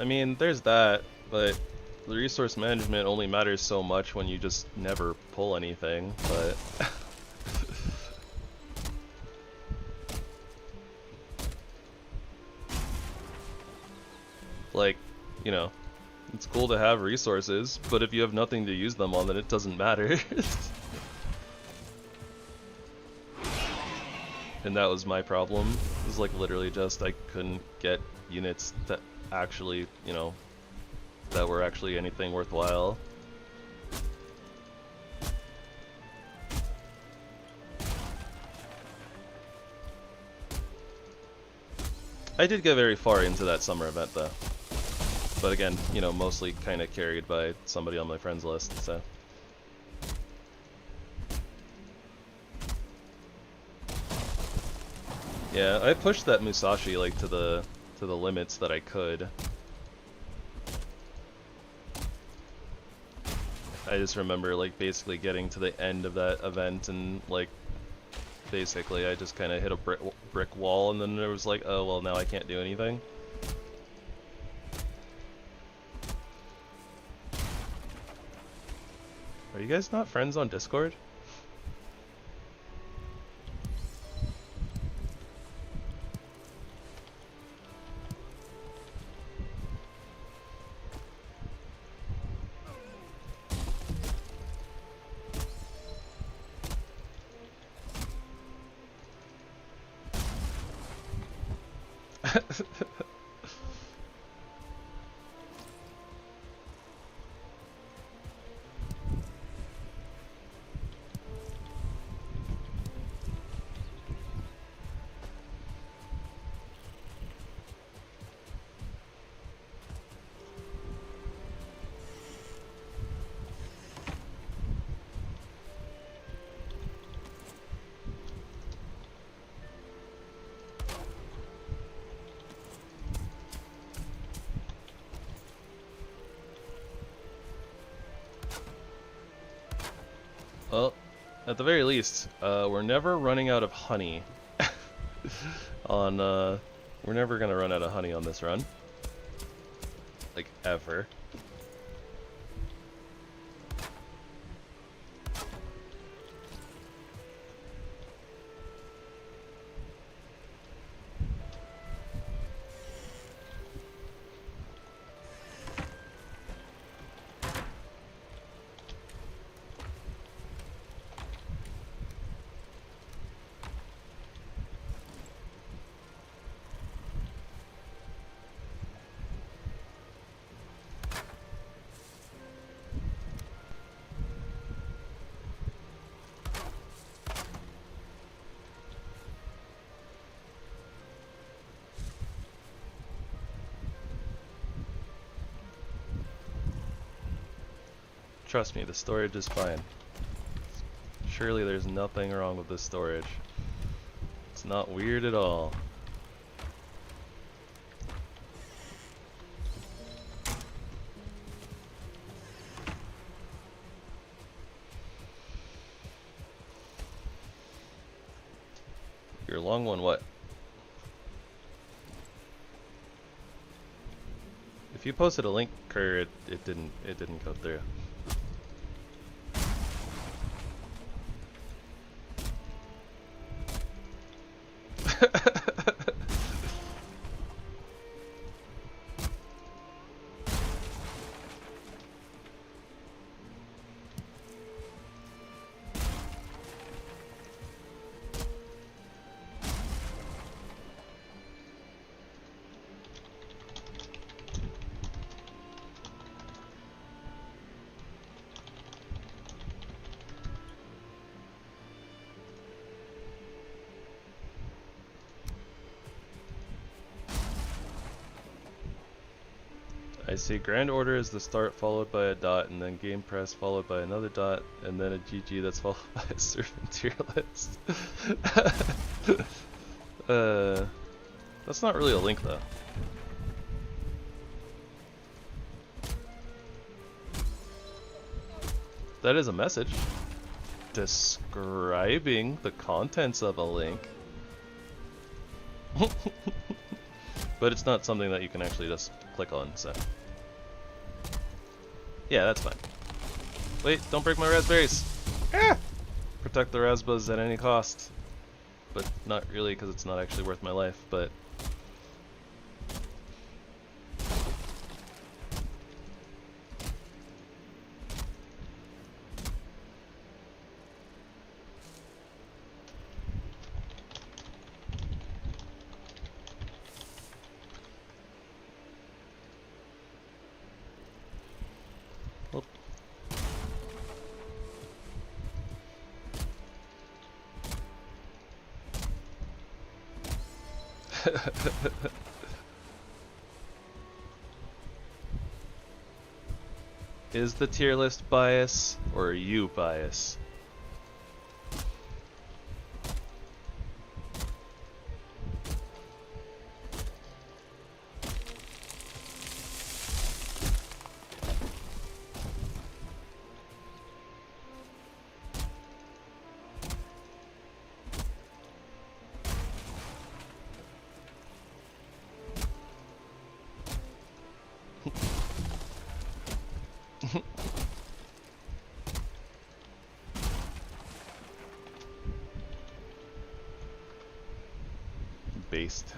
I mean, there's that, but the resource management only matters so much when you just never pull anything, but... like, you know, it's cool to have resources, but if you have nothing to use them on, then it doesn't matter. And that was my problem. It was like literally just I couldn't get units that actually, you know, that were actually anything worthwhile. I did get very far into that summer event though. But again, you know, mostly kind of carried by somebody on my friends list, so. Yeah, I pushed that Musashi like to the limits that I could. I just remember like basically getting to the end of that event and like basically I just kind of hit a brick wall, and then there was like, oh well, now I can't do anything. Are you guys not friends on Discord? Well, at the very least, we're never running out of honey. We're never gonna run out of honey on this run. Like, ever. Trust me, the storage is fine. Surely there's nothing wrong with this storage. It's not weird at all. Your long one, what? If you posted a link, Kerr, it didn't go through. I see grand order is the start followed by a dot, and then game press followed by another dot, and then a GG that's followed by a servant tier list. That's not really a link though. That is a message describing the contents of a link. But it's not something that you can actually just click on, so. Yeah, that's fine. Wait, don't break my raspberries! Ah! Protect the raspberries at any cost. But not really, because it's not actually worth my life, but... Is the tier list bias, or are you bias? Based.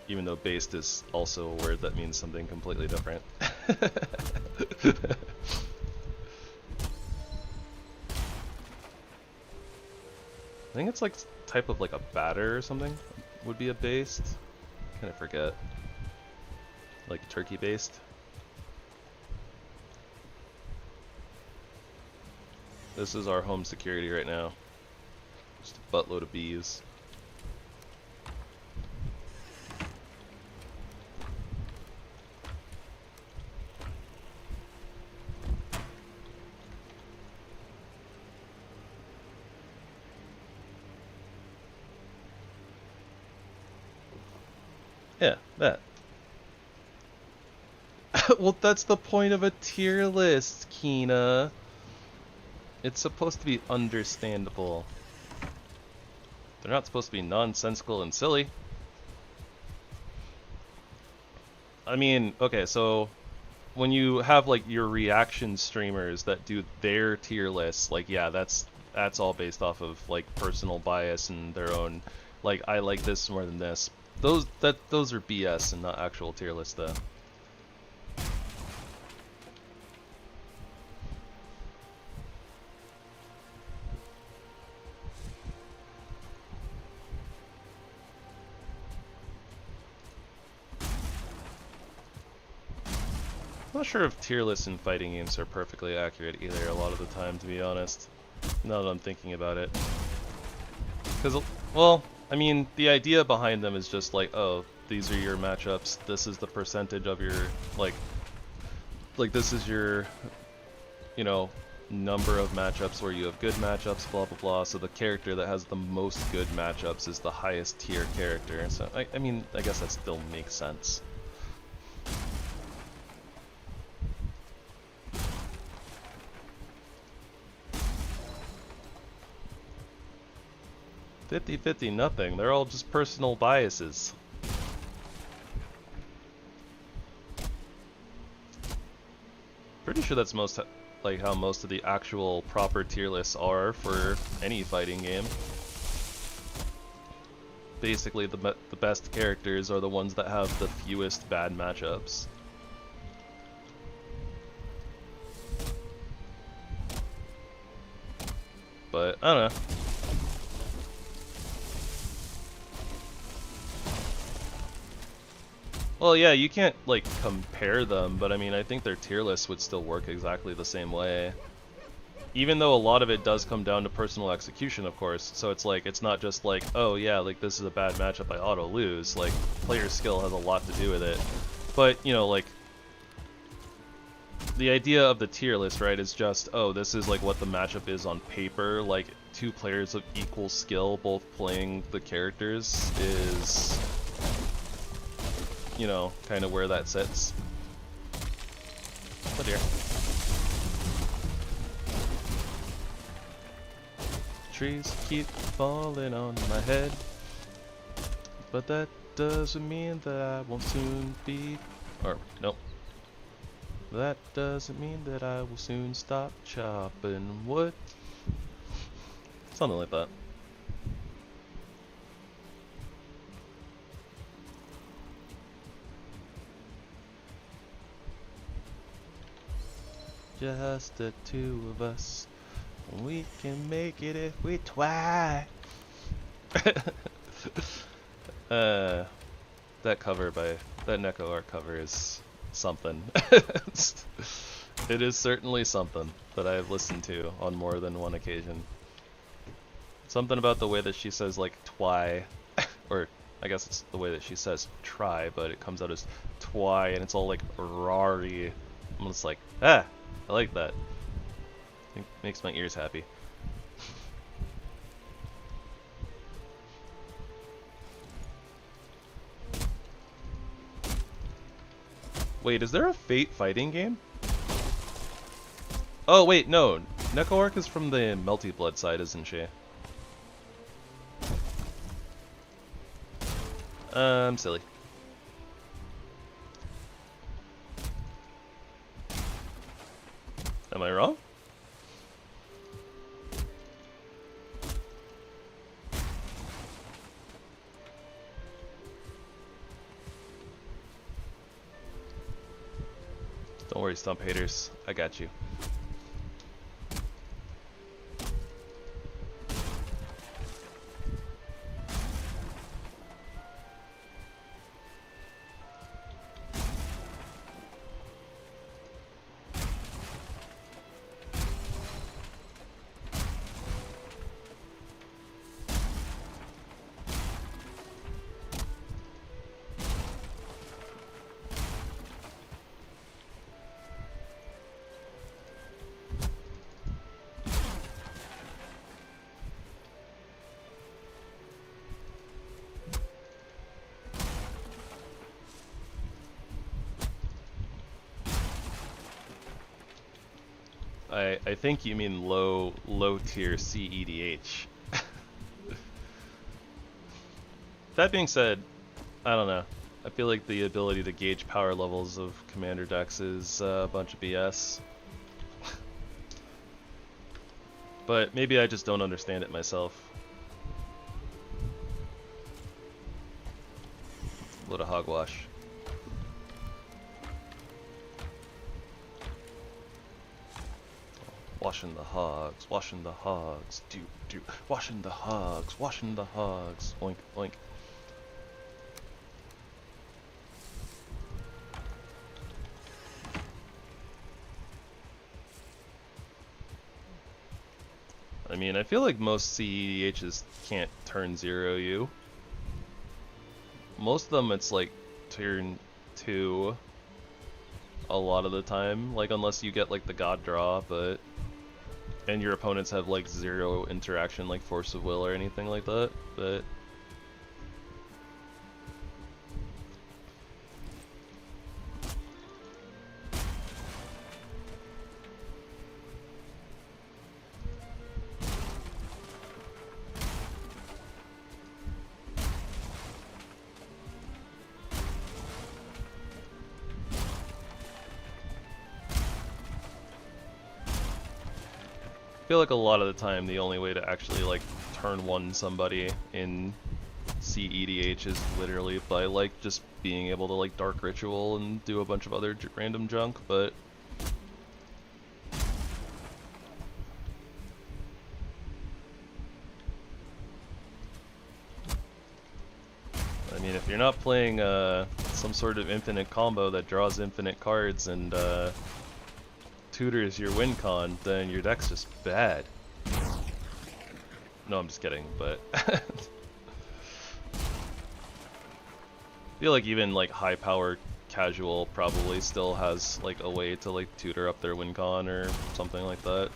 Even though based is also a word that means something completely different. I think it's like type of like a batter or something would be a based. Kind of forget. Like turkey based. This is our home security right now. Just a buttload of bees. Yeah, that. Well, that's the point of a tier list, Kina. It's supposed to be understandable. They're not supposed to be nonsensical and silly. I mean, okay, so when you have like your reaction streamers that do their tier lists, like yeah, that's all based off of like personal bias and their own, like I like this more than this. Those are BS and not actual tier lists though. I'm not sure if tier lists in fighting games are perfectly accurate either a lot of the time, to be honest. Now that I'm thinking about it. Because, well, I mean, the idea behind them is just like, oh, these are your matchups, this is the percentage of your, like this is your, you know, number of matchups where you have good matchups, blah blah blah, so the character that has the most good matchups is the highest tier character. So, I mean, I guess that still makes sense. 50-50 nothing. They're all just personal biases. Pretty sure that's most like how most of the actual proper tier lists are for any fighting game. Basically, the best characters are the ones that have the fewest bad matchups. But I don't know. Well, yeah, you can't, like, compare them, but I mean, I think their tier lists would still work exactly the same way. Even though a lot of it does come down to personal execution, of course, so it's like, it's not just like, oh yeah, like, this is a bad matchup, I auto-lose. Like, player skill has a lot to do with it. But, you know, like, the idea of the tier list, right, is just, oh, this is like what the matchup is on paper, like 2 players of equal skill both playing the characters is, you know, kind of where that sits. Oh dear. Trees keep falling on my head, but that doesn't mean that I won't soon be, or nope. That doesn't mean that I will soon stop chopping wood. Something like that. Just the 2 of us. We can make it if we try. That cover by that Neko art cover is something. It is certainly something that I have listened to on more than one occasion. Something about the way that she says like twy, or I guess it's the way that she says try, but it comes out as twy, and it's all like rari. I'm just like, ah, I like that. It makes my ears happy. Wait, is there a Fate fighting game? Oh wait, no. Neko is from the Melty Blood side, isn't she? I'm silly. Am I wrong? Don't worry, Stump haters. I got you. I think you mean low tier CEDH. That being said, I don't know. I feel like the ability to gauge power levels of commander decks is a bunch of BS. But maybe I just don't understand it myself. Load of hogwash. Washing the hogs, do, washing the hogs, oink, oink. I mean, I feel like most CEDHs can't turn 0U. Most of them it's like turn 2 a lot of the time, like unless you get like the god draw, but and your opponents have like 0 interaction like force of will or anything like that, but I feel like a lot of the time the only way to actually like turn 1 somebody in CEDH is literally by like just being able to like Dark Ritual and do a bunch of other random junk, but I mean, if you're not playing some sort of infinite combo that draws infinite cards and tutors your win con, then your deck's just bad. No, I'm just kidding, but I feel like even like high power casual probably still has like a way to like tutor up their win con or something like that.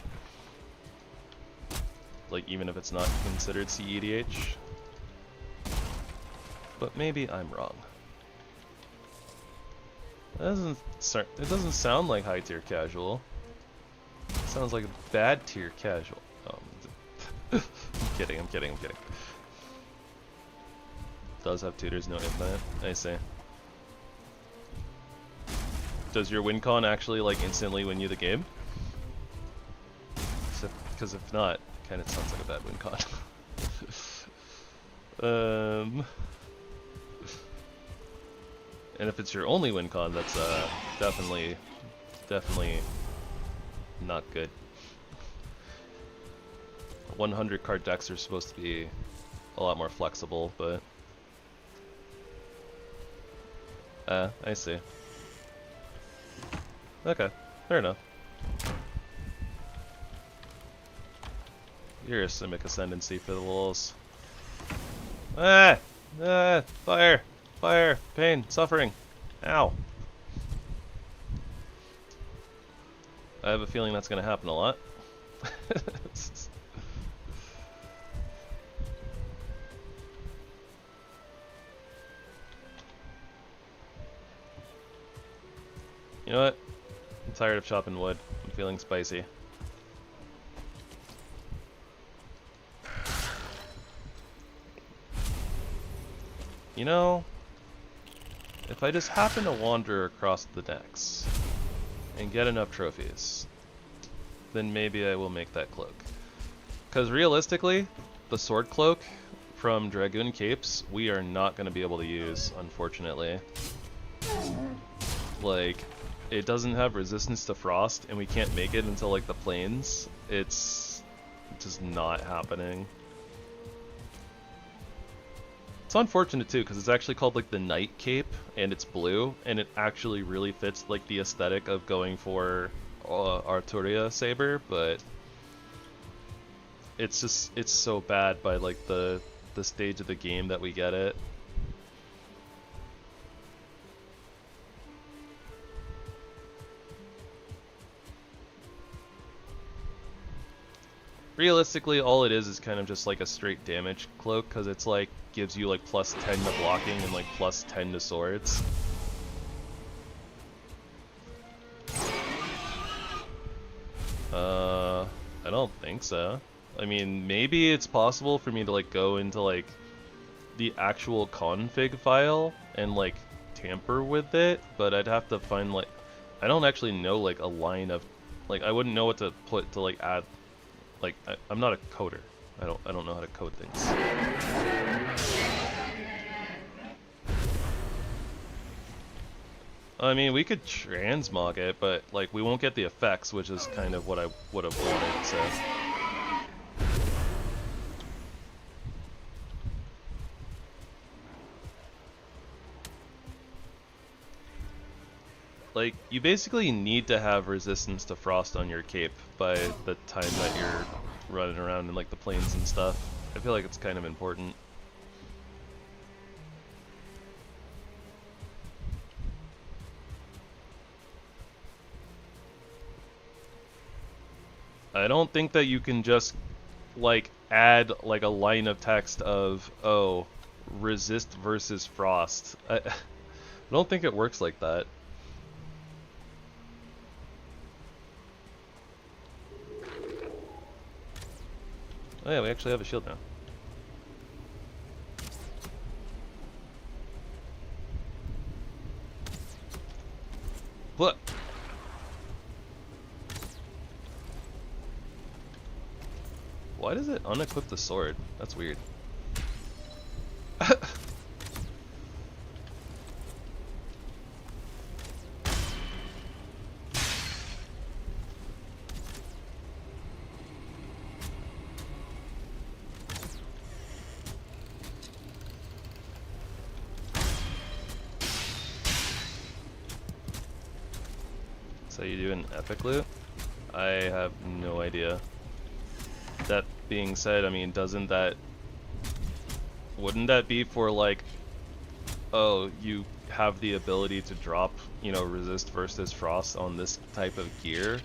Like even if it's not considered CEDH. But maybe I'm wrong. It doesn't sound like high tier casual. It sounds like a bad tier casual. I'm kidding. Does have tutors, no infinite. I see. Does your win con actually like instantly win you the game? Because if not, kind of sounds like a bad win con. And if it's your only win con, that's definitely not good. 100 card decks are supposed to be a lot more flexible, but I see. Okay, fair enough. You're a Simic Ascendancy for the lulz. Fire! Fire! Pain! Suffering! Ow! I have a feeling that's gonna happen a lot. You know what? I'm tired of chopping wood. I'm feeling spicy. You know, if I just happen to wander across the decks and get enough trophies, then maybe I will make that cloak. Because realistically, the sword cloak from DragoonCapes, we are not going to be able to use, unfortunately. Like, it doesn't have resistance to frost, and we can't make it until like the plains. It's just not happening. It's unfortunate too, because it's actually called like the Night Cape, and it's blue, and it actually really fits like the aesthetic of going for Arturia Saber, but it's just, it's so bad by like the stage of the game that we get it. Realistically, all it is kind of just like a straight damage cloak, because it's like gives you like plus 10 to blocking and like plus 10 to swords. I don't think so. I mean, maybe it's possible for me to like go into like the actual config file and like tamper with it, but I'd have to find like, I don't actually know like a line of, like I wouldn't know what to put to like add. Like, I'm not a coder. I don't know how to code things. I mean, we could transmog it, but like we won't get the effects, which is kind of what I would have wanted, so. Like, you basically need to have resistance to frost on your cape by the time that you're running around in like the plains and stuff. I feel like it's kind of important. I don't think that you can just like add like a line of text of, oh, resist versus frost. I don't think it works like that. Oh yeah, we actually have a shield now. What? Why does it unequip the sword? That's weird. So you do an epic loot? I have no idea. That being said, I mean, wouldn't that be for like, oh, you have the ability to drop, you know, resist versus frost on this type of gear,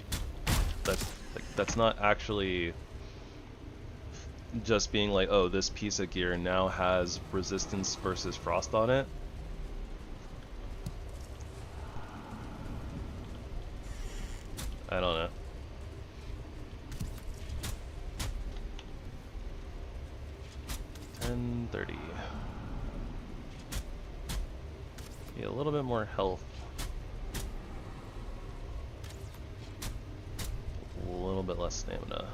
that's not actually just being like, oh, this piece of gear now has resistance versus frost on it. I don't know. $10.30. Yeah, a little bit more health. A little bit less stamina.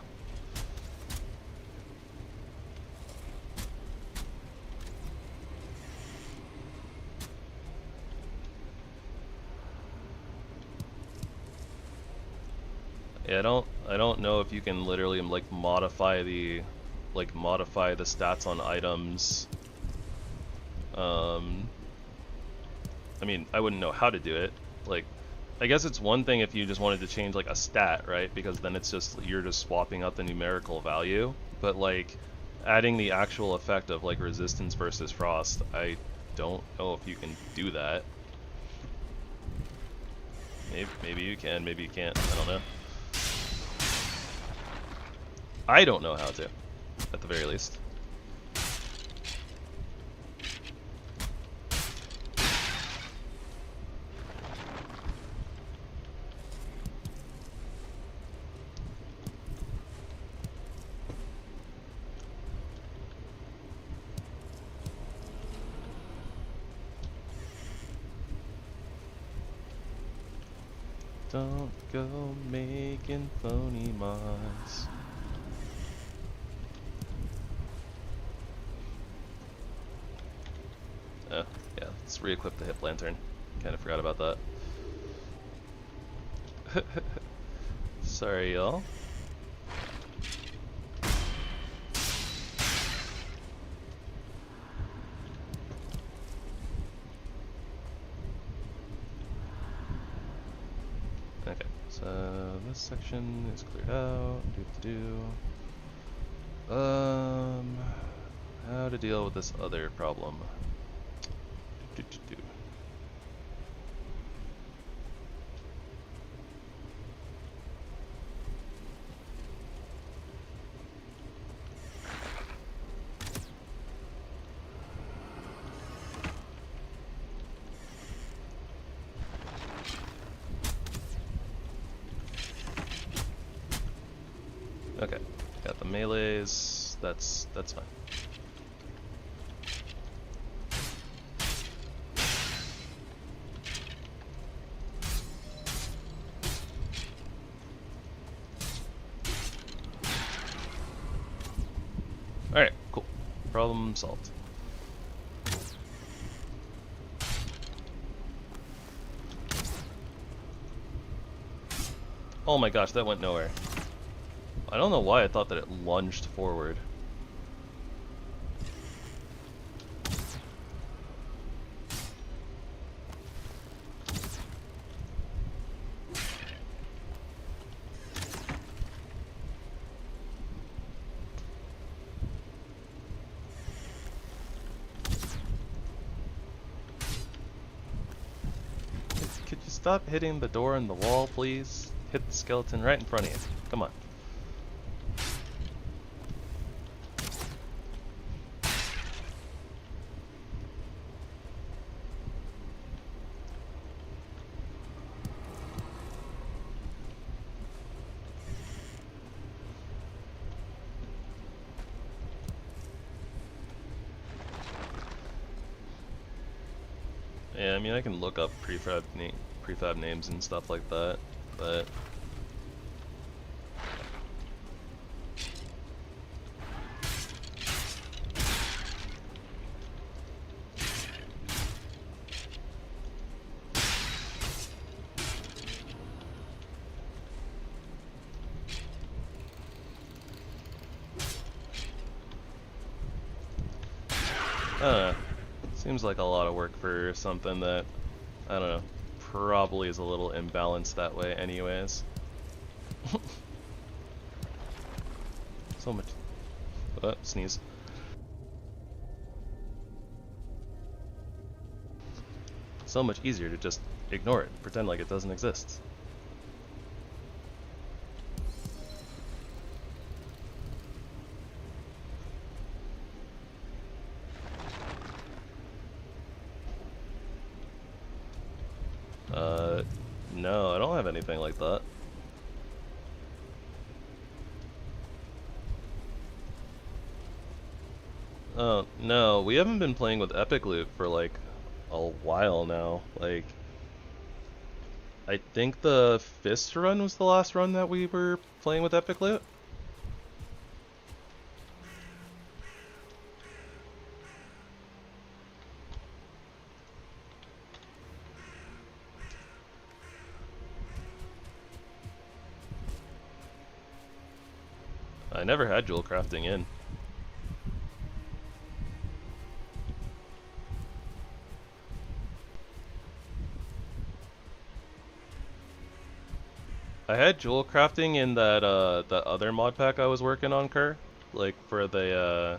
Yeah, I don't know if you can literally like modify the stats on items. I mean, I wouldn't know how to do it. Like, I guess it's one thing if you just wanted to change like a stat, right? Because then it's just, you're just swapping out the numerical value. But like, adding the actual effect of like resistance versus frost, I don't know if you can do that. Maybe you can, maybe you can't, I don't know. I don't know how to, at the very least. Don't go making phony mods. Oh, yeah, let's re-equip the HipLantern. Kinda forgot about that. Sorry, y'all. Okay, so this section is cleared out. How to deal with this other problem? Okay, got the melees. That's fine. Alright, cool. Problem solved. Oh my gosh, that went nowhere. I don't know why I thought that it lunged forward. Could you stop hitting the door and the wall, please? Hit the skeleton right in front of you. Come on. Yeah, I mean, I can look up prefab names and stuff like that, but I don't know. Seems like a lot of work for something that, I don't know, probably is a little imbalanced that way anyways. So much. Sneeze. so much easier to just ignore it, pretend like it doesn't exist. No, I don't have anything like that. Oh, no, we haven't been playing with Epic Loot for like a while now. Like, I think the Fist run was the last run that we were playing with Epic Loot. I never had jewel crafting in. I had jewel crafting in that the other mod pack I was working on, Kerr, like for the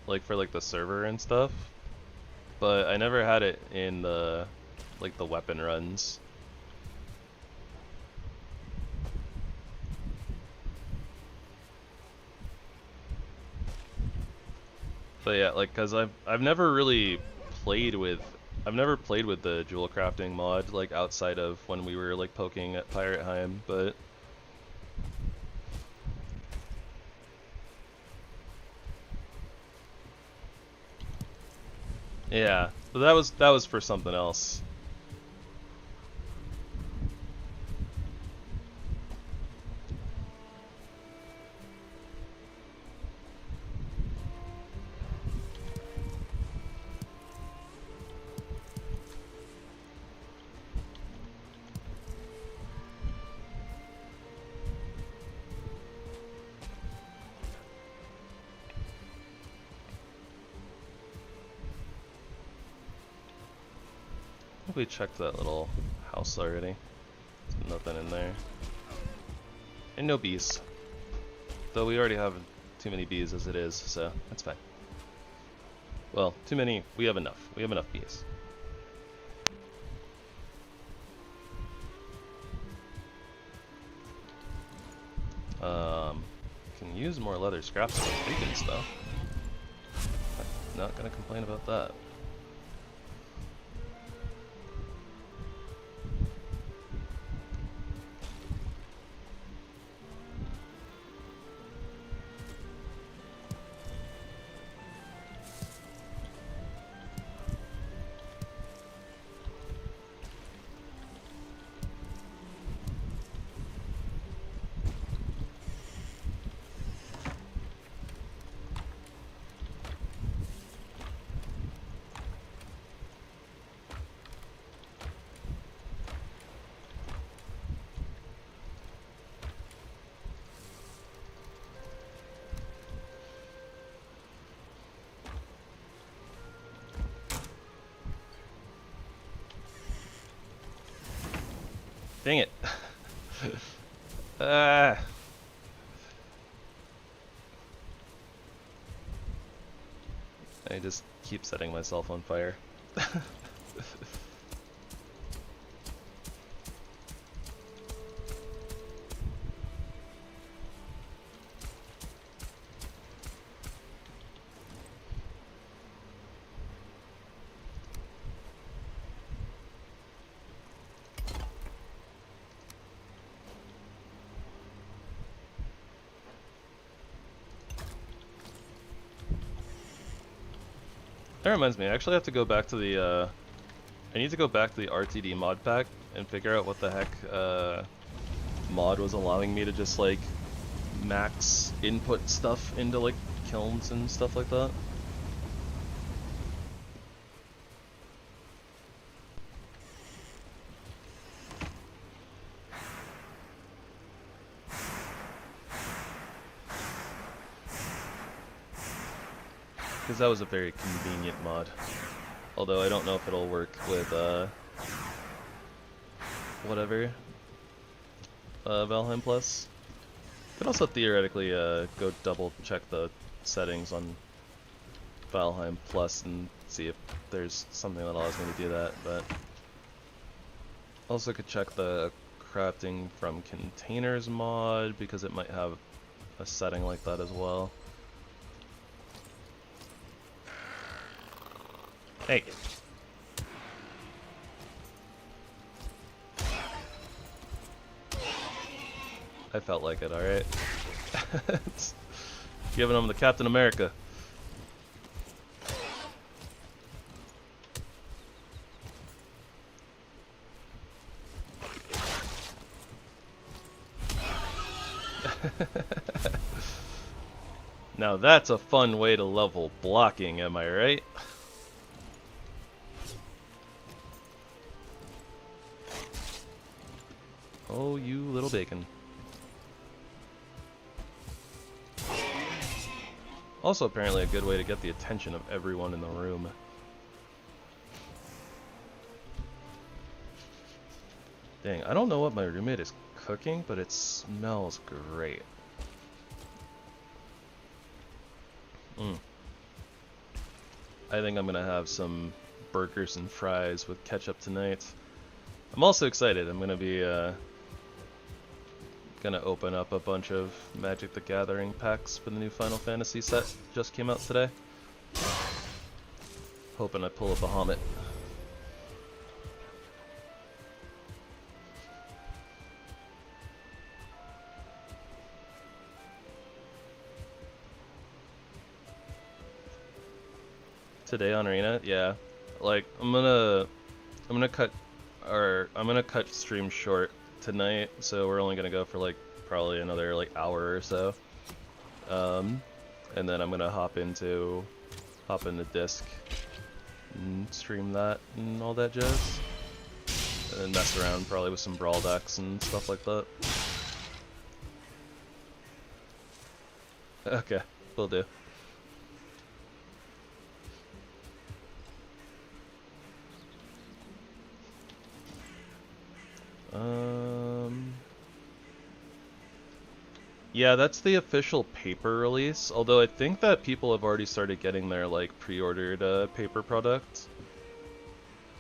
like the server and stuff. But I never had it in the like the weapon runs. But yeah, like, cause I've never really played with the jewel crafting mod like outside of when we were like poking at PirateHeim, but yeah, but that was for something else. We checked that little house already. There's nothing in there. And no bees. Though we already have too many bees as it is, so that's fine. Well, too many. We have enough. We have enough bees. Can use more leather scraps for beacons though. Not gonna complain about that. Dang it. I just keep setting myself on fire. That reminds me, I actually have to go back to the, I need to go back to the RTD mod pack and figure out what the heck, mod was allowing me to just, like, max input stuff into, like, kilns and stuff like that. Because that was a very convenient mod. Although I don't know if it'll work with, whatever, Valheim Plus. Could also theoretically, go double check the settings on Valheim Plus and see if there's something that allows me to do that, but also could check the crafting from containers mod because it might have a setting like that as well. Hey. I felt like it, alright. Giving him the Captain America. Now that's a fun way to level blocking, am I right? Oh, you little bacon. Also apparently a good way to get the attention of everyone in the room. Dang, I don't know what my roommate is cooking, but it smells great. I think I'm gonna have some burgers and fries with ketchup tonight. I'm also excited. I'm gonna be gonna open up a bunch of Magic the Gathering packs for the new Final Fantasy set. Just came out today. Hoping I pull a Bahamut. Today on Arena, yeah. Like I'm gonna cut stream short tonight, so we're only gonna go for like probably another like hour or so. And then I'm gonna hop into Disc and stream that and all that jazz. And then mess around probably with some Brawl decks and stuff like that. Okay, will do. Yeah, that's the official paper release, although I think that people have already started getting their, like, pre-ordered paper product.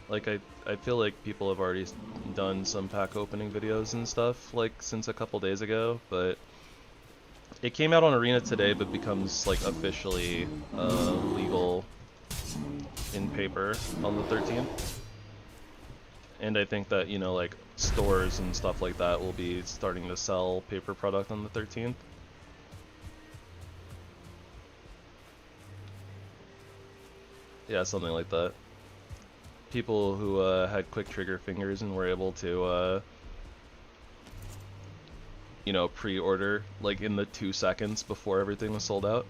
Like, I feel like people have already done some pack opening videos and stuff, like, since a couple days ago, but it came out on Arena today, but becomes, like, officially legal in paper on the 13th. And I think that, you know, like, stores and stuff like that will be starting to sell paper product on the 13th. Yeah, something like that. People who had quick trigger fingers and were able to, you know, pre-order, like, in the 2 seconds before everything was sold out.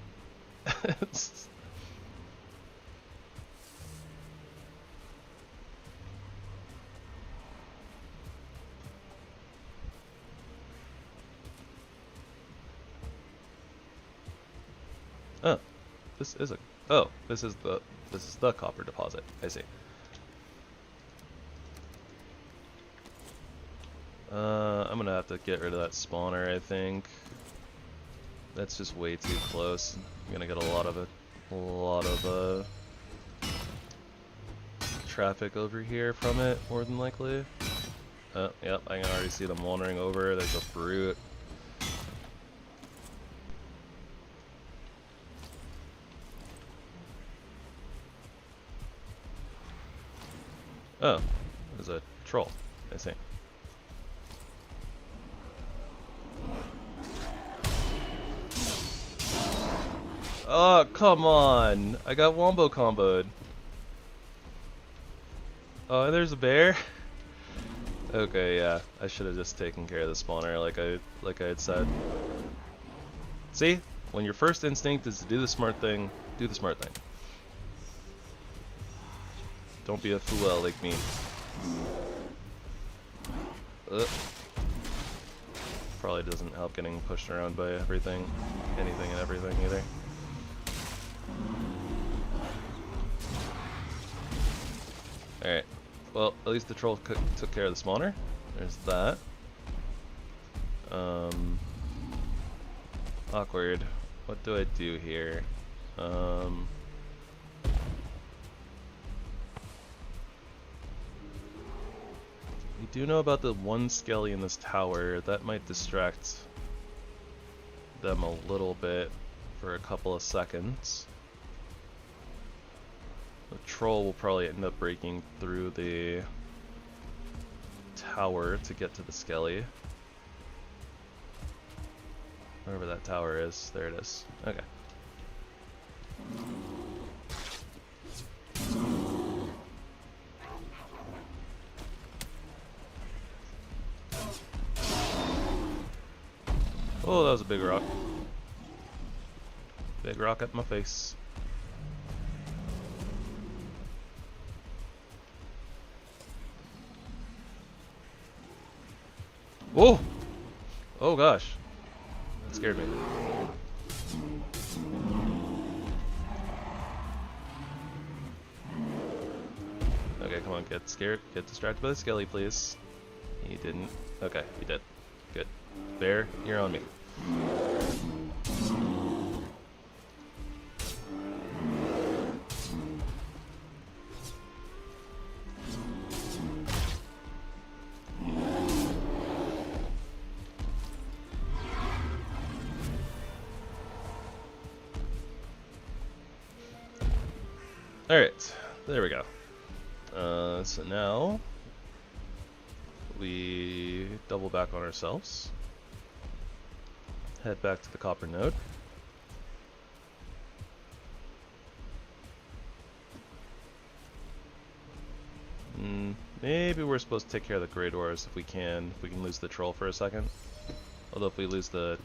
Oh, this is the copper deposit. I see. I'm gonna have to get rid of that spawner, I think. That's just way too close. I'm gonna get a lot of traffic over here from it, more than likely. Oh, yep, I can already see them wandering over. There's a brute. Oh, there's a troll. I see. Oh, come on! I got wombo comboed. Oh, there's a bear? Okay, yeah. I should have just taken care of the spawner like I had said. See? When your first instinct is to do the smart thing, do the smart thing. Don't be a fool like me. Probably doesn't help getting pushed around by anything and everything either. Alright, well, at least the troll took care of the spawner. There's that. Awkward. What do I do here? We do know about the one skelly in this tower. That might distract them a little bit for a couple of seconds. The troll will probably end up breaking through the tower to get to the skelly. Wherever that tower is, there it is. Okay. Oh, that was a big rock. Big rock at my face. Whoa! Oh gosh. That scared me. Okay, come on, get scared. Get distracted by the skelly, please. He didn't. Okay, he did. Good. Bear, you're on me. Alright, there we go. So now we double back on ourselves, head back to the copper node. Maybe we're supposed to take care of the gray doors if we can. If we can lose the troll for a second. Although if we lose the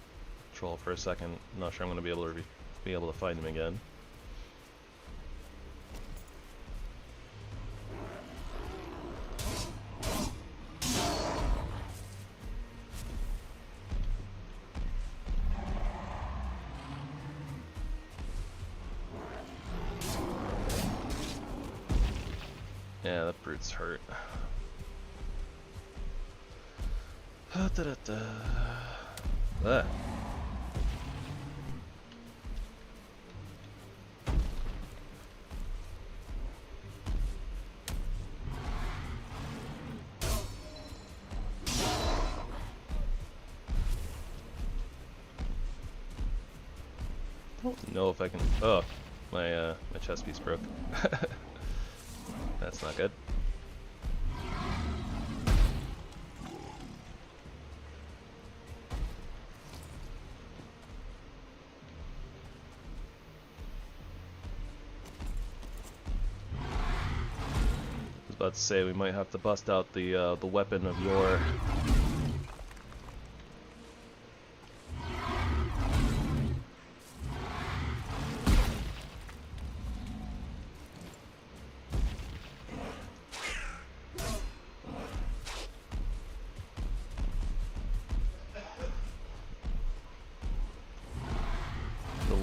troll for a second, I'm not sure I'm going to be able to find him again. Yeah, that brute's hurt. Ah. Don't know if I can. Oh, my chest piece broke. That's not good. I was about to say we might have to bust out the weapon of your.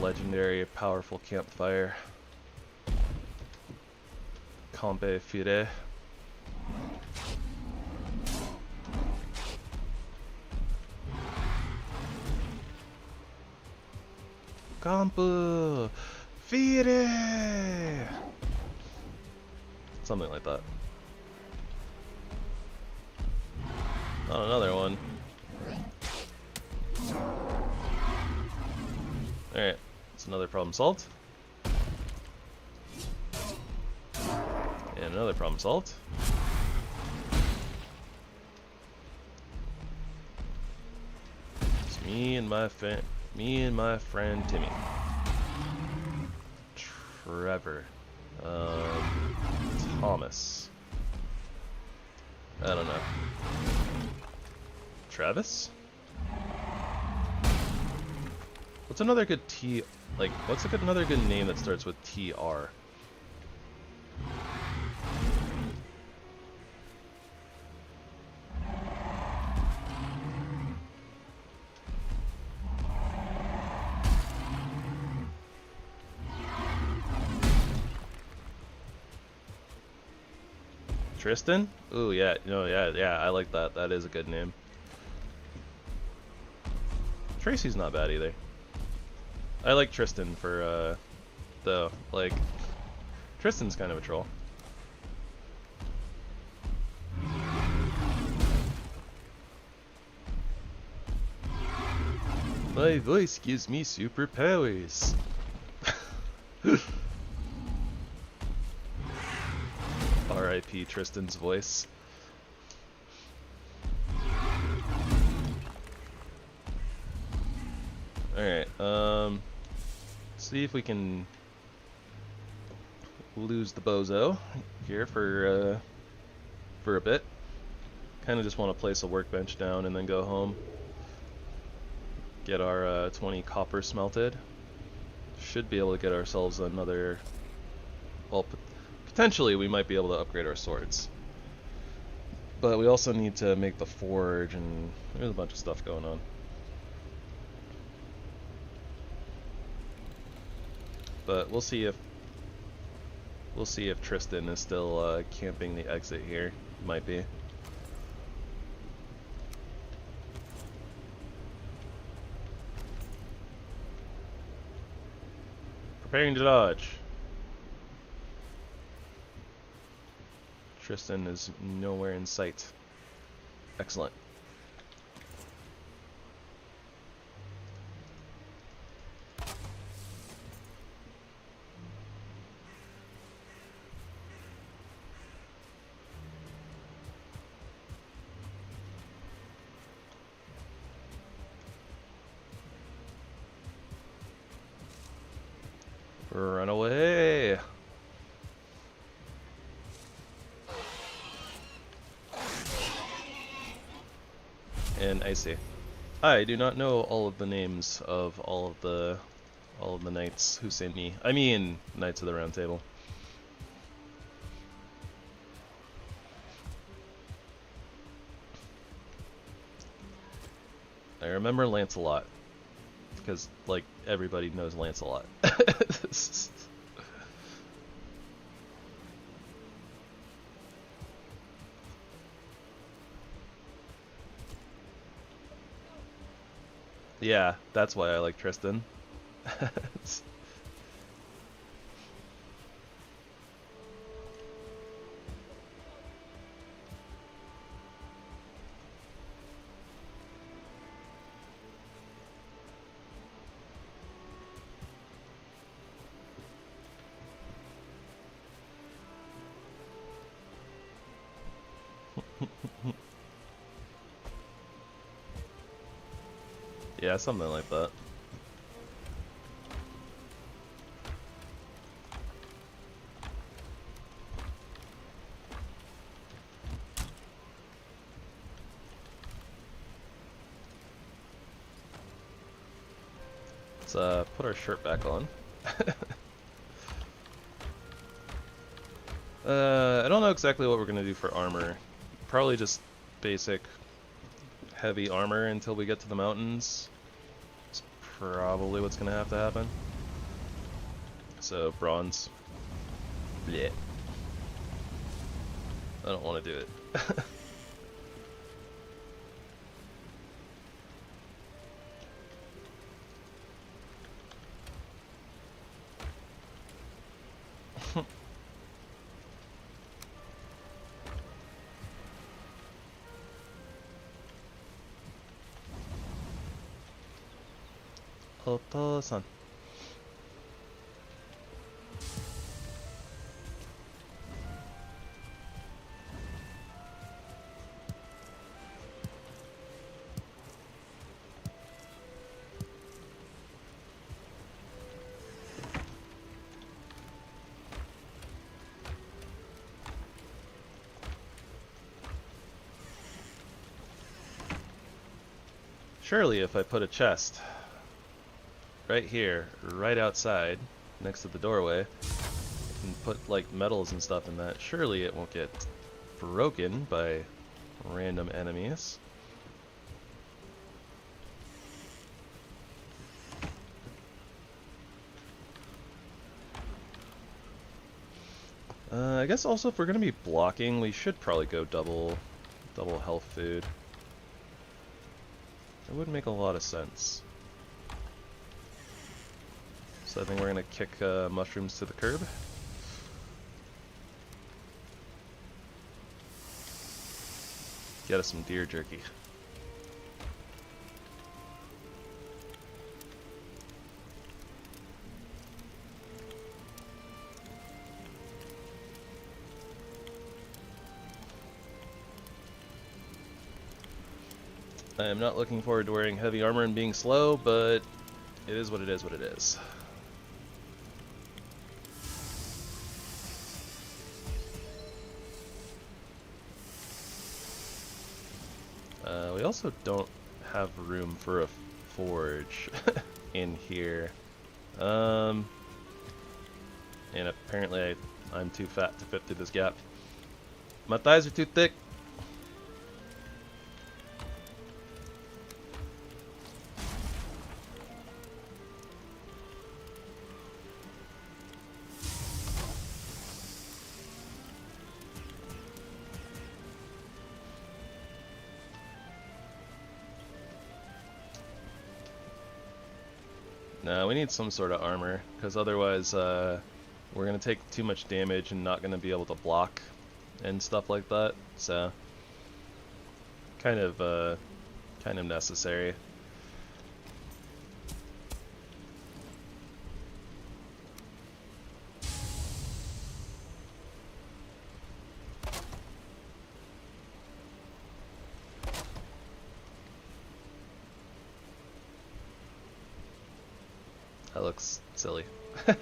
Legendary powerful campfire. Combe Fire. Campo Fire. Something like that. Oh, another one. Alright. Another problem solved. And another problem solved. It's me and my friend Timmy. Trevor. Thomas. I don't know. Travis? What's another good T? Like, what's another good name that starts with TR? Tristan? Ooh, yeah, no, yeah, I like that. That is a good name. Tracy's not bad either. I like Tristan for, though, like, Tristan's kind of a troll. My voice gives me superpowers. R.I.P. Tristan's voice. Alright, see if we can lose the bozo here for a bit. Kind of just want to place a workbench down and then go home. Get our 20 copper smelted. Should be able to get ourselves another... Well, potentially we might be able to upgrade our swords. But we also need to make the forge, and there's a bunch of stuff going on. But we'll see if Tristan is still camping the exit here. Might be. Preparing to dodge. Tristan is nowhere in sight. Excellent. Run away! And I see. I do not know all of the names of all of the knights who sent me. I mean, Knights of the Round Table. I remember Lancelot, because like everybody knows Lancelot. Yeah, that's why I like Tristan. Yeah, something like that. Let's put our shirt back on. I don't know exactly what we're gonna do for armor. Probably just basic heavy armor until we get to the mountains. It's probably what's gonna have to happen. So bronze. Blech. I don't want to do it. Oto-san. Surely if I put a chest right here, right outside, next to the doorway, and put like metals and stuff in that, surely it won't get broken by random enemies. I guess also if we're gonna be blocking, we should probably go double health food. That would make a lot of sense. So I think we're gonna kick mushrooms to the curb. Get us some deer jerky. I am not looking forward to wearing heavy armor and being slow, but it is what it is what it is. We also don't have room for a forge in here. And apparently I'm too fat to fit through this gap. My thighs are too thick. No, we need some sort of armor, because otherwise we're going to take too much damage and not going to be able to block and stuff like that, so kind of necessary. That looks silly. Yeah,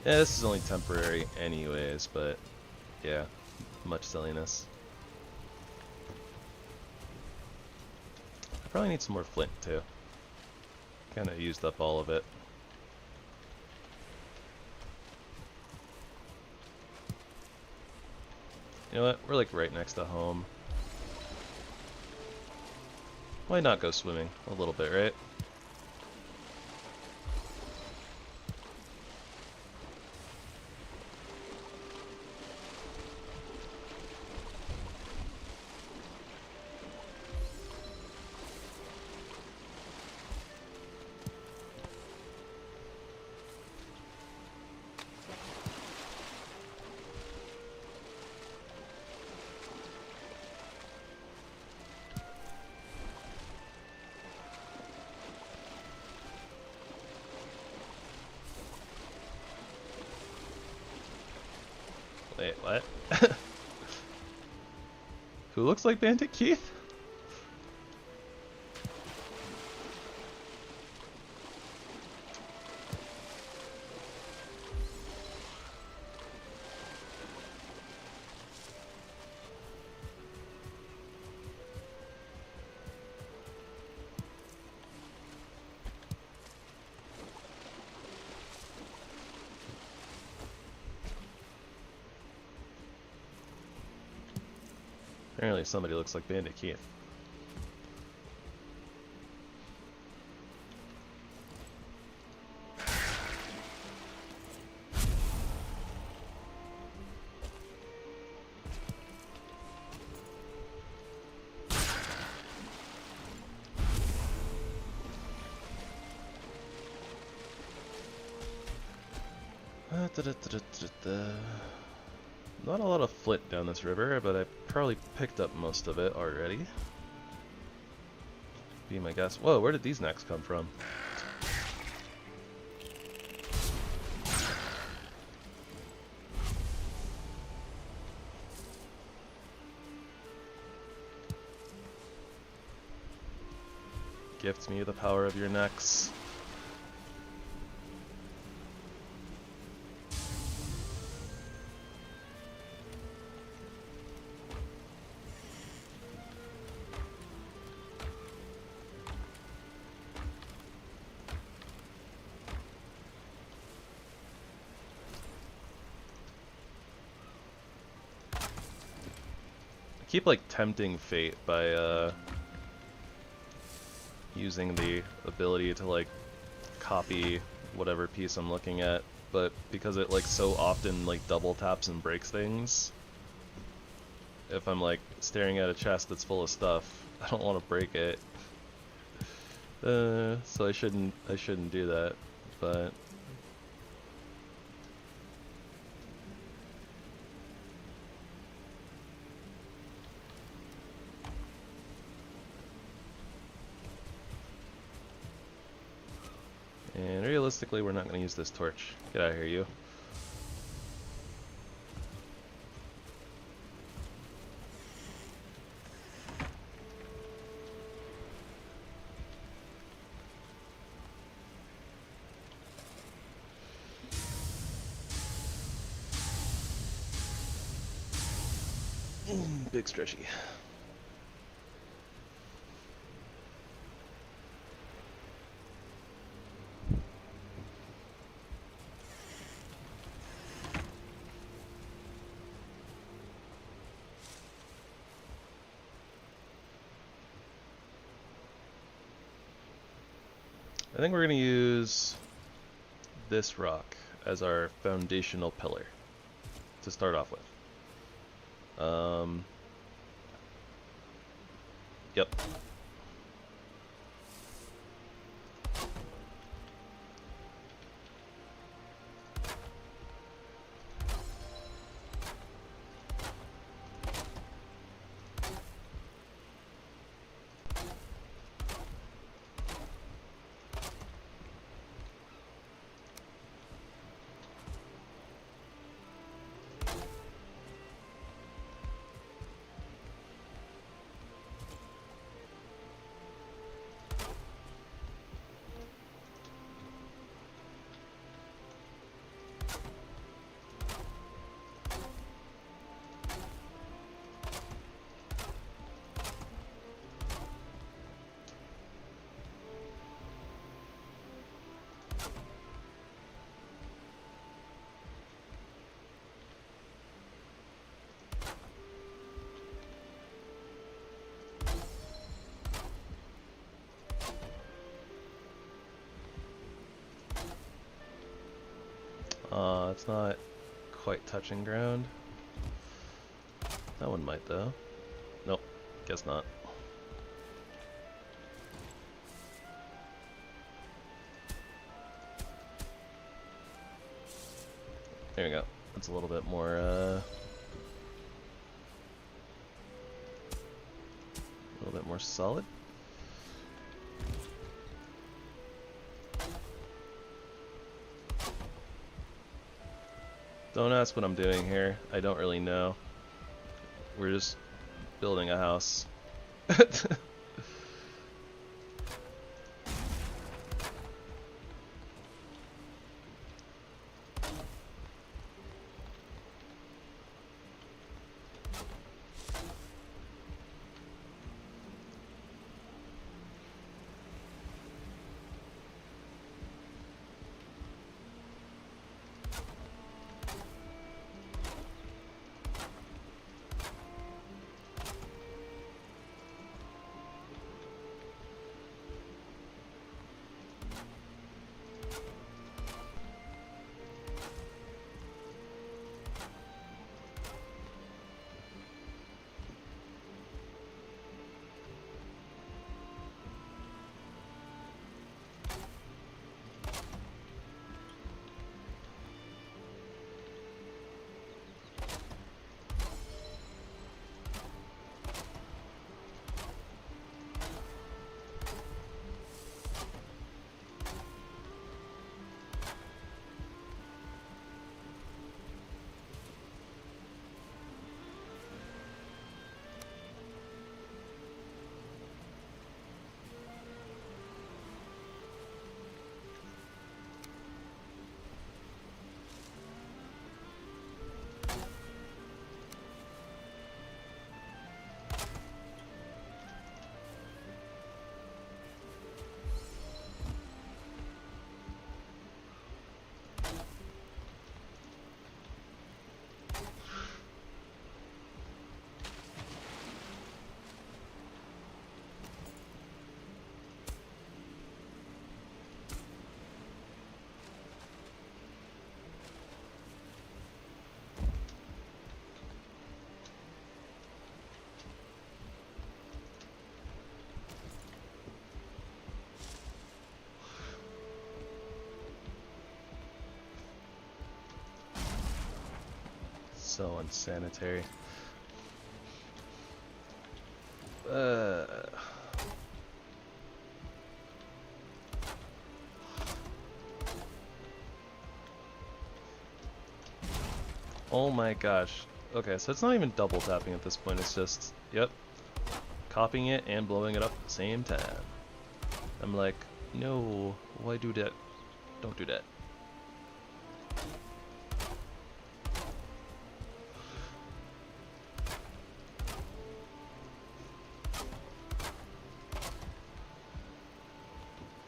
this is only temporary anyways, but yeah, much silliness. I probably need some more flint too. Kind of used up all of it. You know what? We're like right next to home. Why not go swimming a little bit, right? Wait, what? Who looks like Bandit Keith? Apparently somebody looks like Bandit Keith. Not a lot of flint down this river, but I probably picked up most of it already. Be my guess. Whoa, where did these necks come from? Gift me the power of your necks. Keep like tempting fate by using the ability to like copy whatever piece I'm looking at, but because it like so often like double taps and breaks things, if I'm like staring at a chest that's full of stuff, I don't want to break it. So I shouldn't do that, but realistically, we're not going to use this torch. Get out of here, you. Big stretchy. I think we're going to use this rock as our foundational pillar to start off with. Yep. It's not quite touching ground. That one might though. Nope, guess not. There we go. That's a little bit more, solid. Don't ask what I'm doing here. I don't really know. We're just building a house. So unsanitary. Oh my gosh. Okay, so it's not even double tapping at this point, it's just, yep, copying it and blowing it up at the same time. I'm like, no, why do that? Don't do that.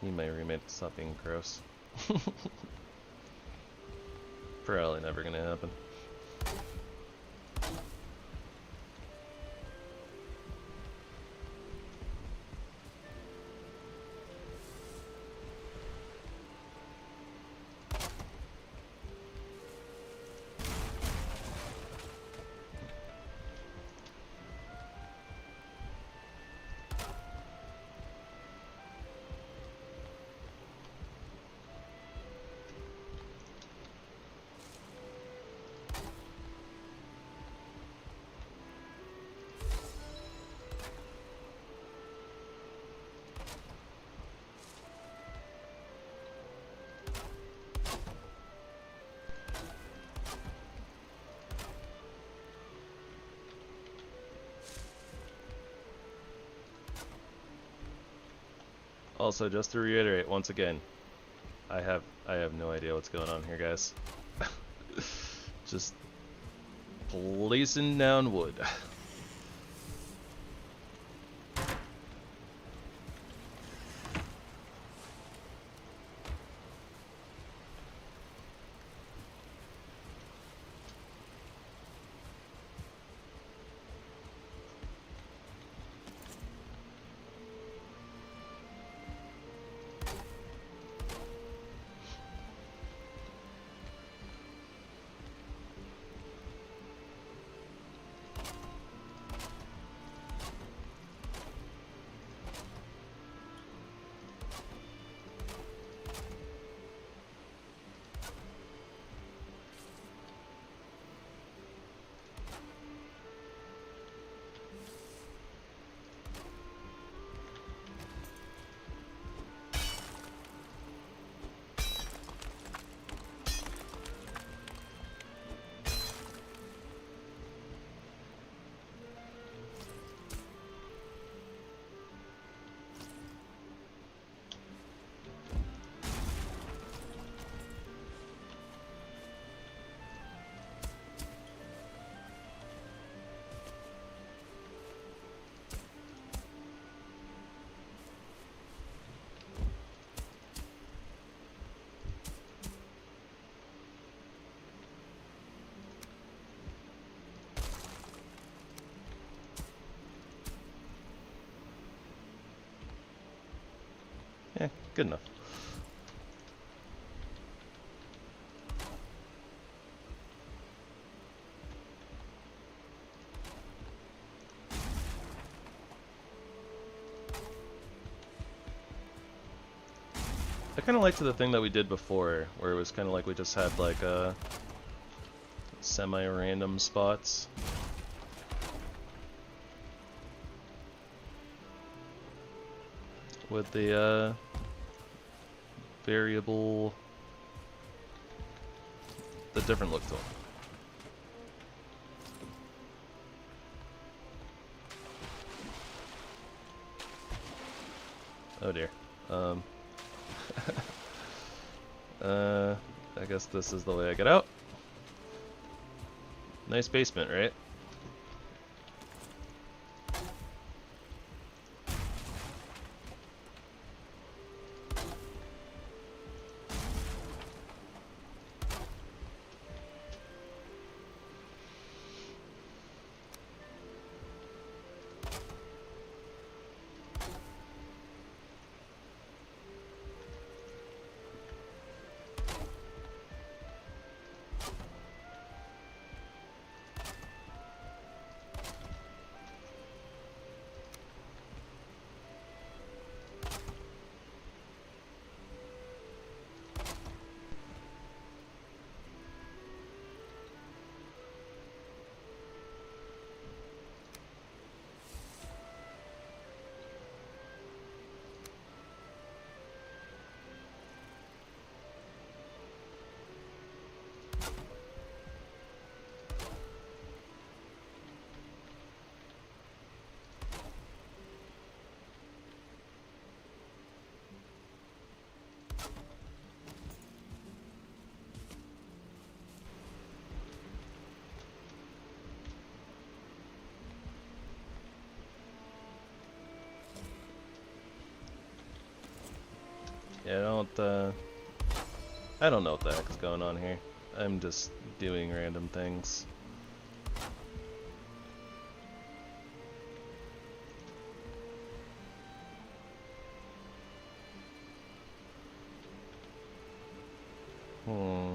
Need my roommate to stop being gross. Probably never gonna happen. Also, just to reiterate once again, I have no idea what's going on here, guys. Just placing down wood. Yeah, good enough. I kind of liked the thing that we did before, where it was kind of like we just had like semi-random spots. With the variable, the different look to them. Oh dear. I guess this is the way I get out. Nice basement, right? Yeah, I don't know what the heck's going on here. I'm just doing random things. Hmm.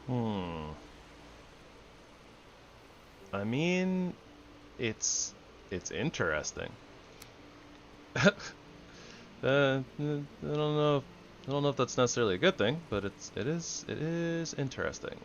Hmm. I mean, it's interesting. I don't know. I don't know if that's necessarily a good thing, but it is interesting.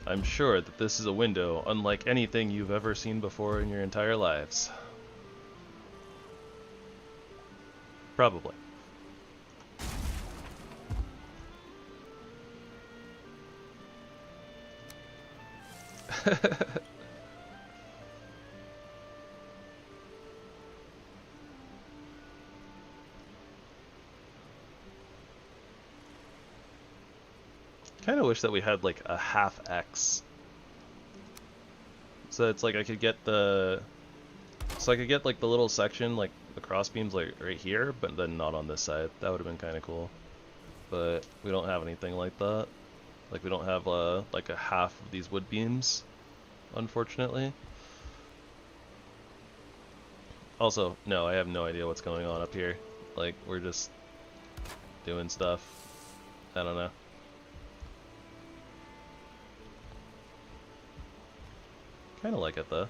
I'm sure that this is a window unlike anything you've ever seen before in your entire lives. Probably. Kind of wish that we had like a half X. So it's like I could get the So I could get like the little section, like the cross beams, like right here, but then not on this side. That would have been kind of cool. But we don't have anything like that. Like we don't have like a half of these wood beams, unfortunately. Also, no, I have no idea what's going on up here. Like we're just doing stuff. I don't know. Kind of like it though.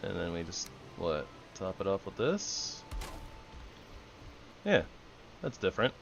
And then we just, what, top it off with this? Yeah, that's different.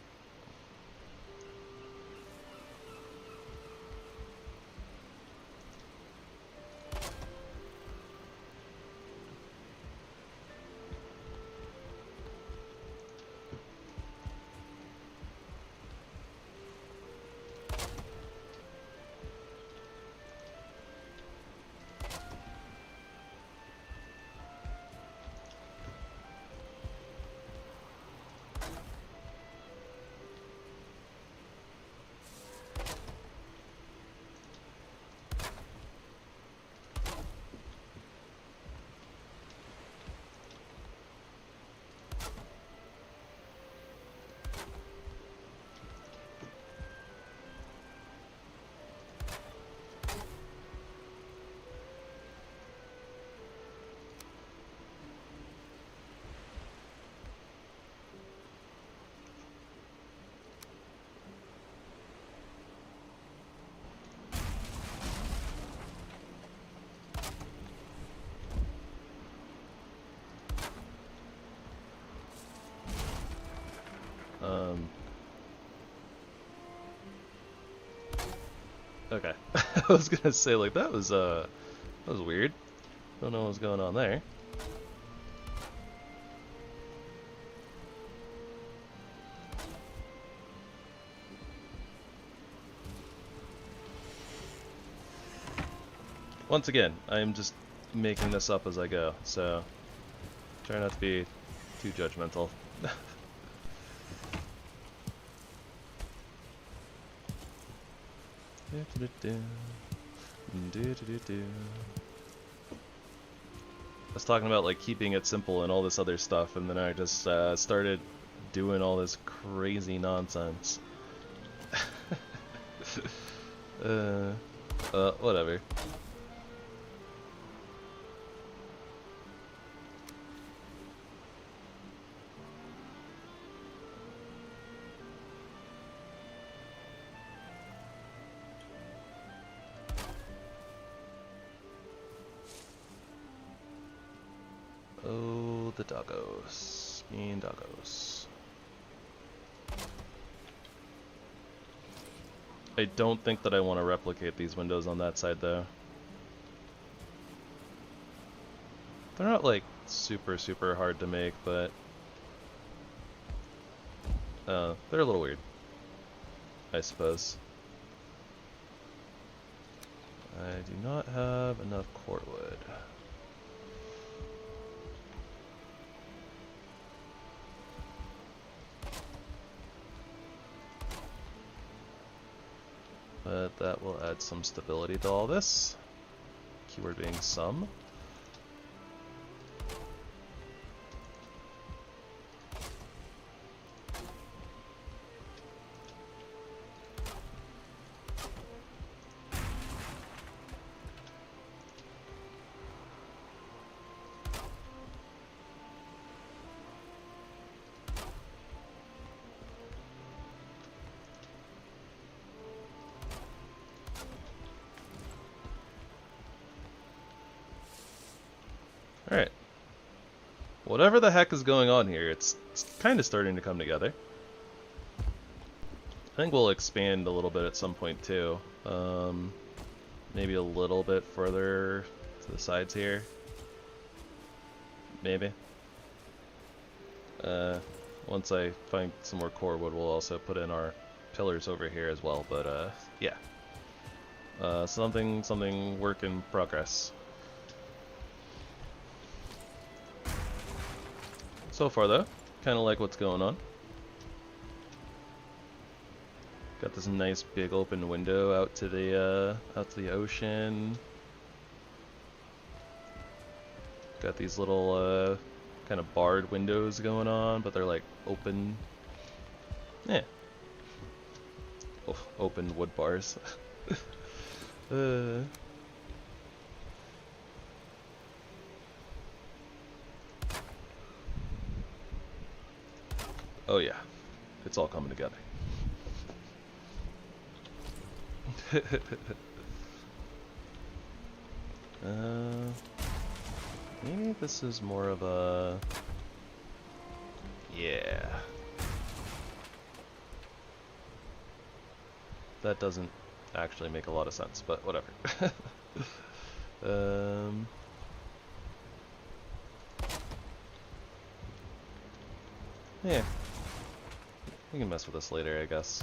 Okay. I was gonna say, like, that was weird. Don't know what's going on there. Once again, I'm just making this up as I go, so try not to be too judgmental. I was talking about like keeping it simple and all this other stuff, and then I just started doing all this crazy nonsense. Whatever. Oh, the doggos. Mean doggos. I don't think that I want to replicate these windows on that side, though. They're not, like, super hard to make, but... they're a little weird, I suppose. I do not have enough cordwood. But that will add some stability to all this. Keyword being some. Alright. Whatever the heck is going on here, it's kind of starting to come together. I think we'll expand a little bit at some point too. Maybe a little bit further to the sides here. Maybe. Once I find some more core wood, we'll also put in our pillars over here as well, but yeah. Something work in progress. So far though, kind of like what's going on. Got this nice big open window out to the ocean. Got these little kind of barred windows going on, but they're like open. Yeah. Oh, open wood bars. Oh yeah, it's all coming together. Maybe this is more of a... Yeah. That doesn't actually make a lot of sense, but whatever. Yeah. We can mess with this later, I guess.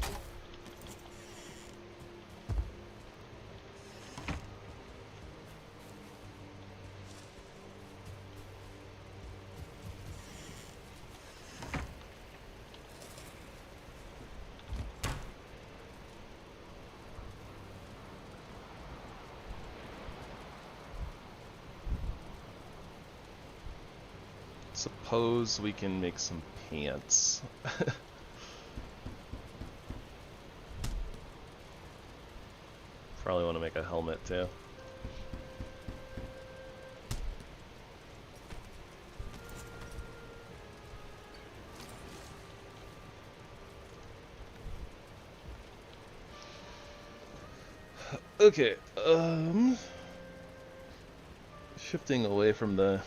Suppose we can make some pants. Probably want to make a helmet too. Okay, shifting away from the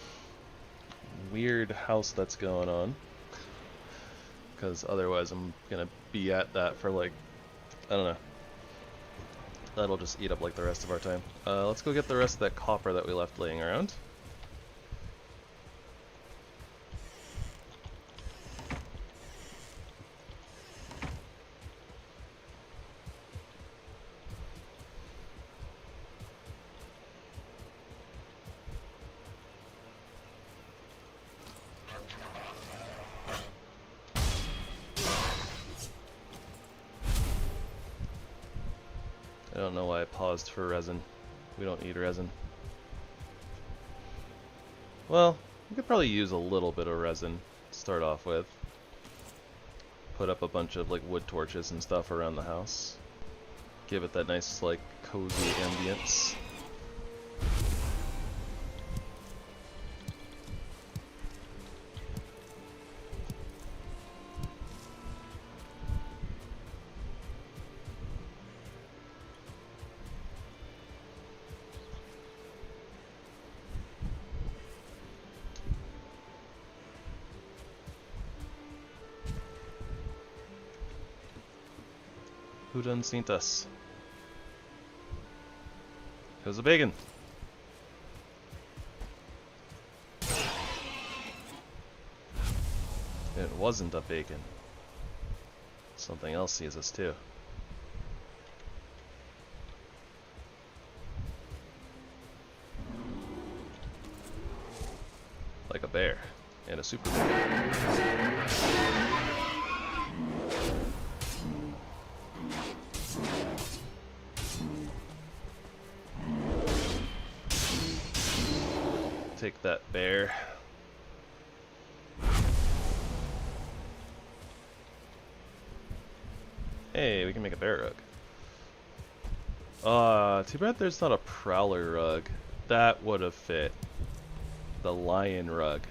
weird house that's going on, because otherwise I'm gonna be at that for like, I don't know, that'll just eat up like the rest of our time. Let's go get the rest of that copper that we left laying around. I don't know why I paused for resin. We don't need resin. Well, we could probably use a little bit of resin to start off with. Put up a bunch of like wood torches and stuff around the house. Give it that nice like cozy ambience. Who done seen us? It was a bacon. It wasn't a bacon. Something else sees us too. Like a bear. And a super bear. Take that, bear. Hey, we can make a bear rug. Too bad there's not a prowler rug. That would have fit. The lion rug.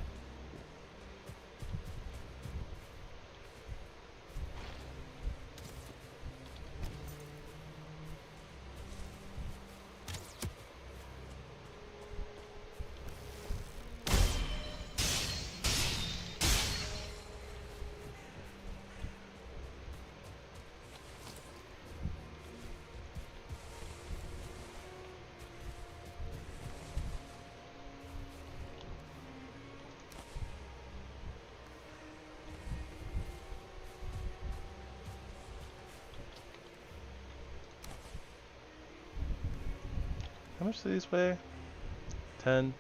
How much do these weigh? 10.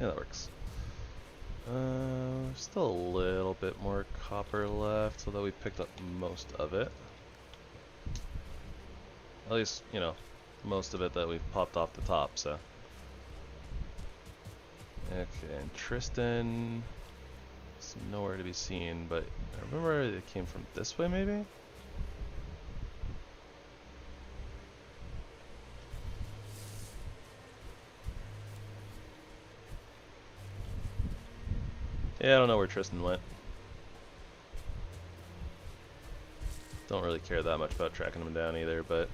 Yeah, that works. Still a little bit more copper left, although we picked up most of it. At least, you know, most of it that we've popped off the top, so. Okay, and Tristan is nowhere to be seen, but I remember it came from this way, maybe? Yeah, I don't know where Tristan went. Don't really care that much about tracking him down either, but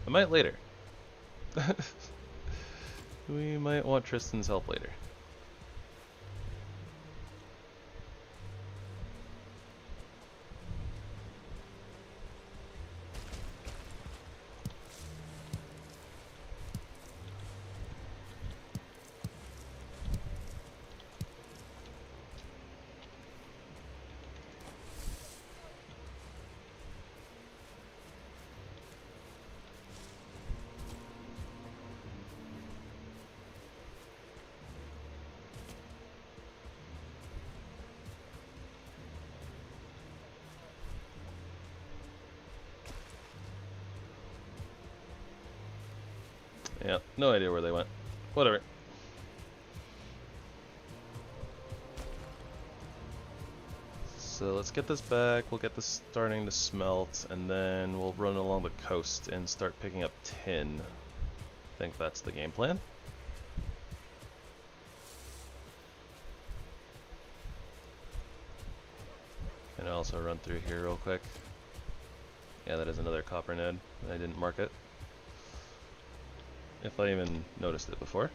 I might later. We might want Tristan's help later. Yeah, no idea where they went. Whatever. So let's get this back, we'll get this starting to smelt, and then we'll run along the coast and start picking up tin. I think that's the game plan. And I'll also run through here real quick. Yeah, that is another copper node. I didn't mark it. If I even noticed it before.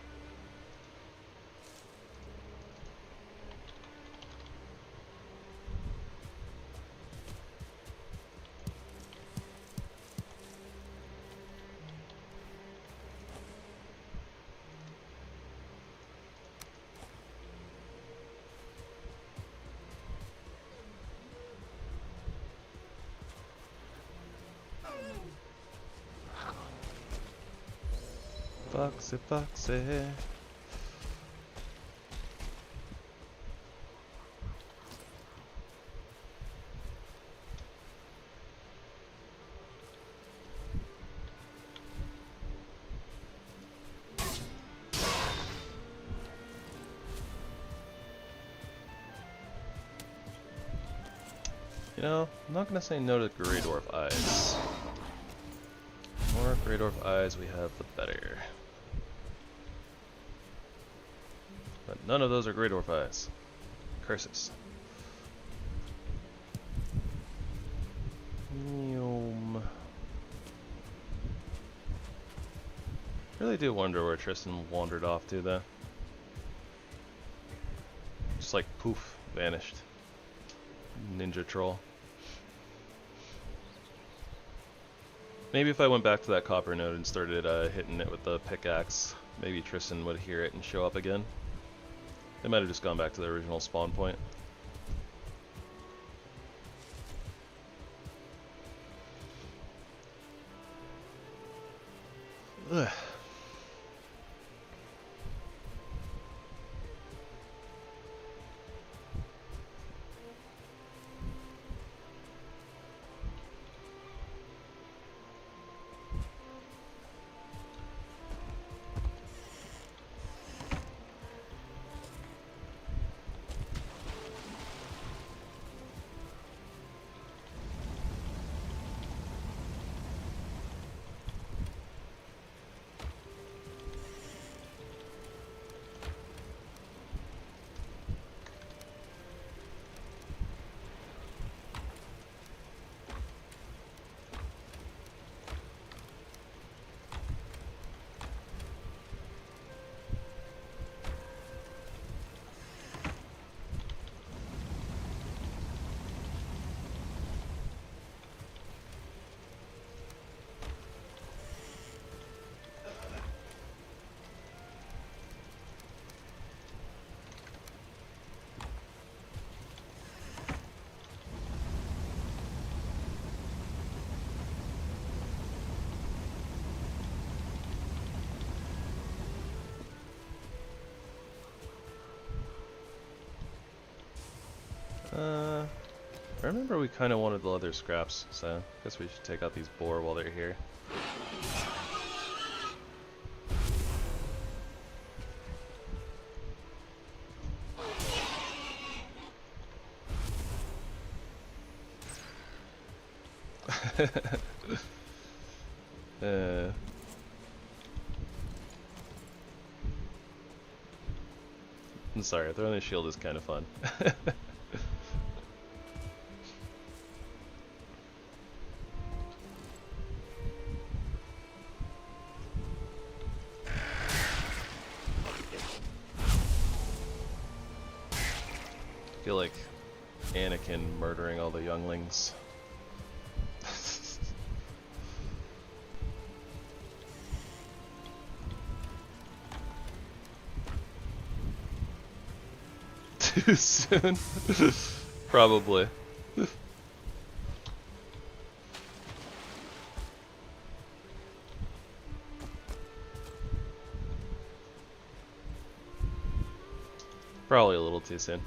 Foxy, foxy. You know, I'm not gonna say no to Grey Dwarf Eyes. The more Grey Dwarf Eyes we have, the better. But none of those are Grey Dwarf Eyes. Curses. Really do wonder where Tristan wandered off to, though. Just like poof, vanished. Ninja troll. Maybe if I went back to that copper node and started hitting it with the pickaxe, maybe Tristan would hear it and show up again. They might have just gone back to the original spawn point. Ugh. I remember we kind of wanted the leather scraps, so I guess we should take out these boar while they're here. I'm sorry, throwing the shield is kind of fun. I feel like Anakin murdering all the younglings. Too soon? Probably. Probably a little too soon.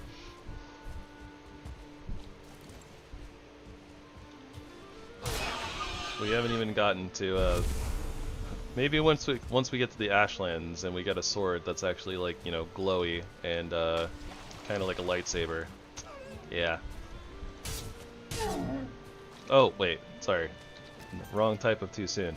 We haven't even gotten to maybe once we get to the Ashlands and we get a sword that's actually like, you know, glowy and kind of like a lightsaber. Yeah. Oh, wait. Sorry. Wrong type of too soon.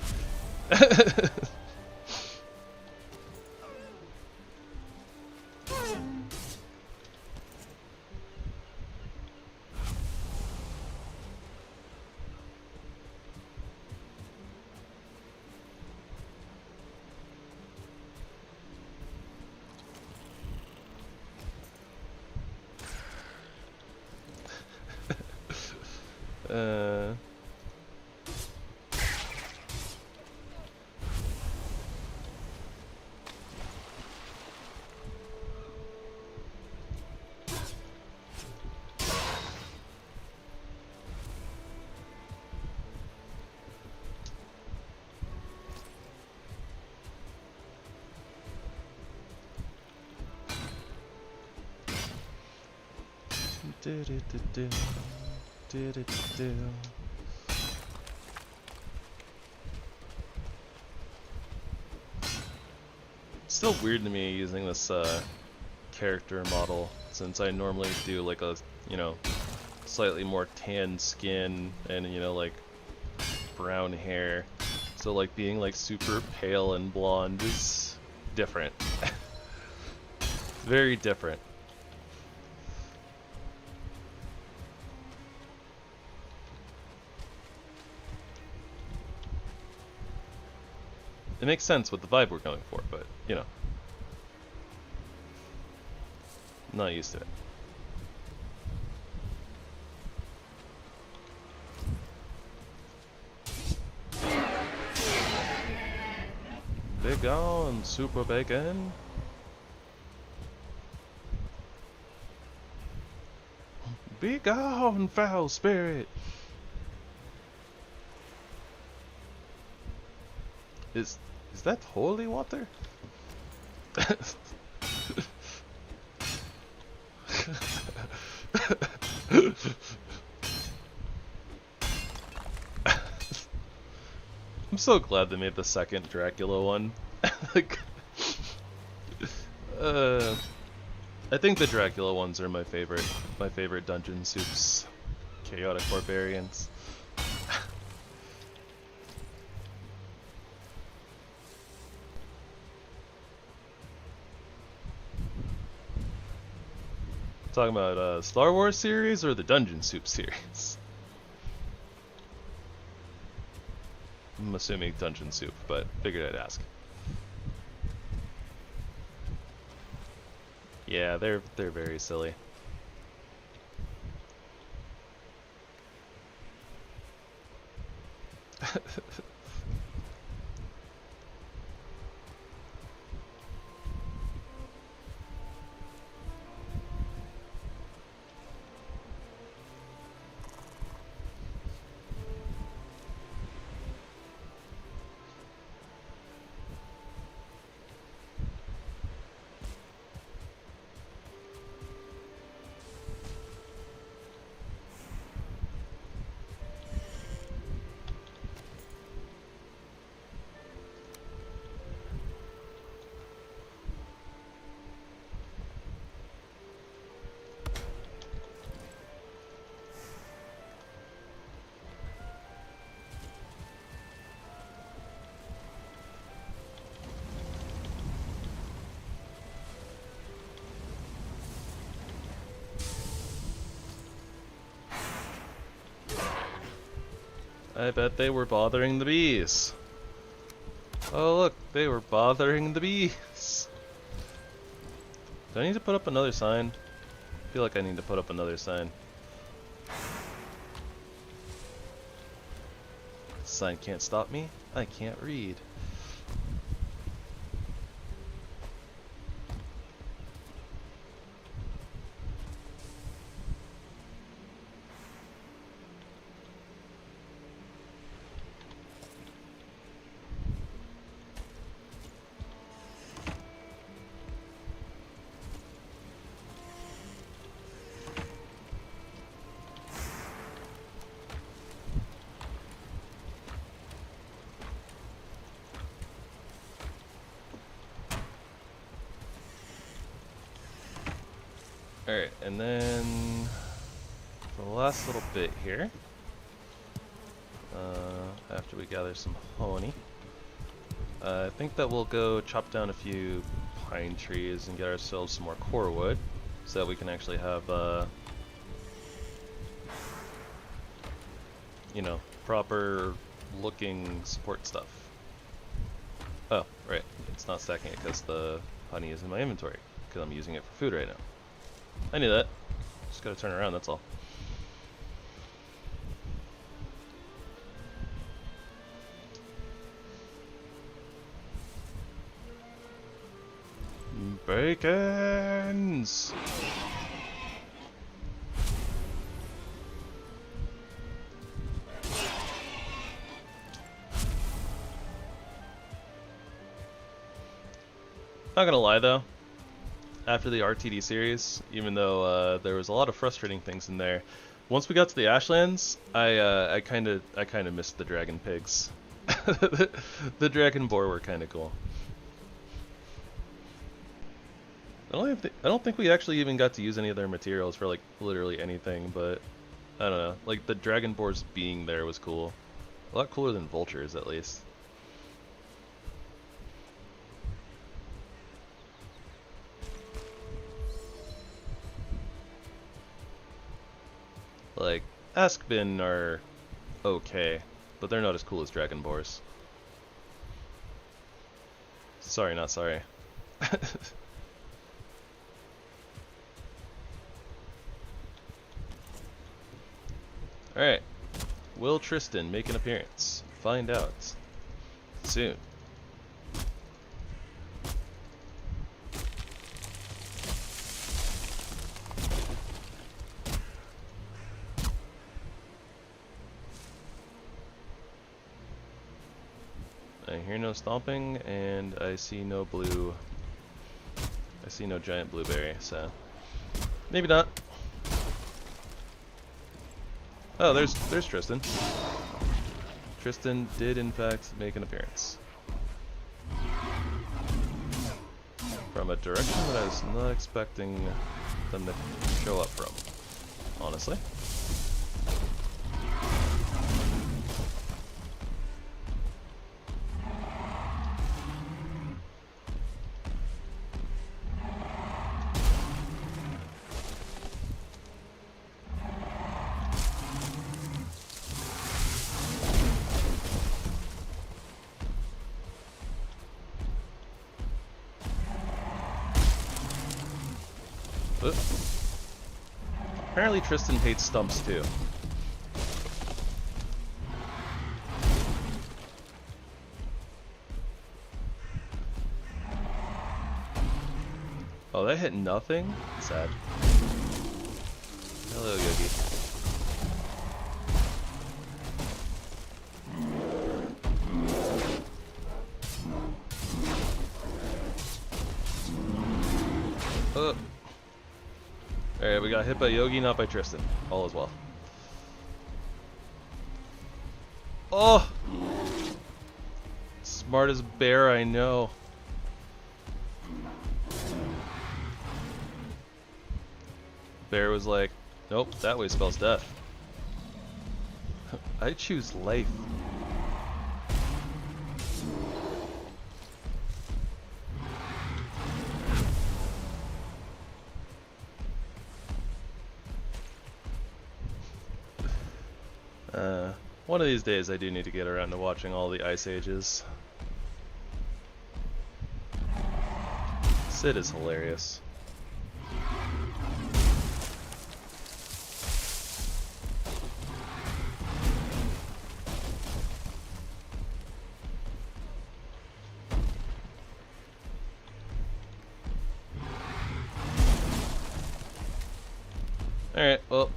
It's still weird to me using this character model, since I normally do like a, you know, slightly more tan skin and, you know, like brown hair. So like being like super pale and blonde is different. Very different. It makes sense with the vibe we're going for, but, you know. I'm not used to it. Big on, super bacon. Be gone, foul spirit. Is that holy water? I'm so glad they made the second Dracula one. Like, I think the Dracula ones are my favorite. My favorite dungeon soups. Chaotic barbarians. Talking about Star Wars series or the Dungeon Soup series? I'm assuming Dungeon Soup, but figured I'd ask. Yeah, they're very silly. I bet they were bothering the bees. Oh look, they were bothering the bees. Do I need to put up another sign? I feel like I need to put up another sign. This sign can't stop me. I can't read. Alright, and then for the last little bit here, after we gather some honey, I think that we'll go chop down a few pine trees and get ourselves some more core wood so that we can actually have, you know, proper looking support stuff. Oh, right, it's not stacking it because the honey is in my inventory because I'm using it for food right now. I knew that. Just gotta turn around, that's all. Bacons! Not gonna lie though, after the RTD series, even though there was a lot of frustrating things in there, once we got to the Ashlands, I kind of missed the dragon pigs. The dragon boar were kind of cool. I don't think we actually even got to use any of their materials for like literally anything, but I don't know. Like the dragon boars being there was cool. A lot cooler than vultures, at least. Like, Askbin are okay, but they're not as cool as dragon boars. Sorry, not sorry. Alright. Will Tristan make an appearance? Find out soon. I hear no stomping, and I see no blue. I see no giant blueberry, so maybe not. Oh, there's Tristan. Tristan did in fact make an appearance. From a direction that I was not expecting them to show up from, honestly. Apparently Tristan hates stumps too. Oh, that hit nothing? Sad. Hello, Yogi. Oh. Alright, we got hit by Yogi, not by Tristan. All is well. Oh! Smart as a bear, I know. Bear was like, nope, that way spells death. I choose life. One of these days I do need to get around to watching all the Ice Ages. Sid is hilarious. Alright, well,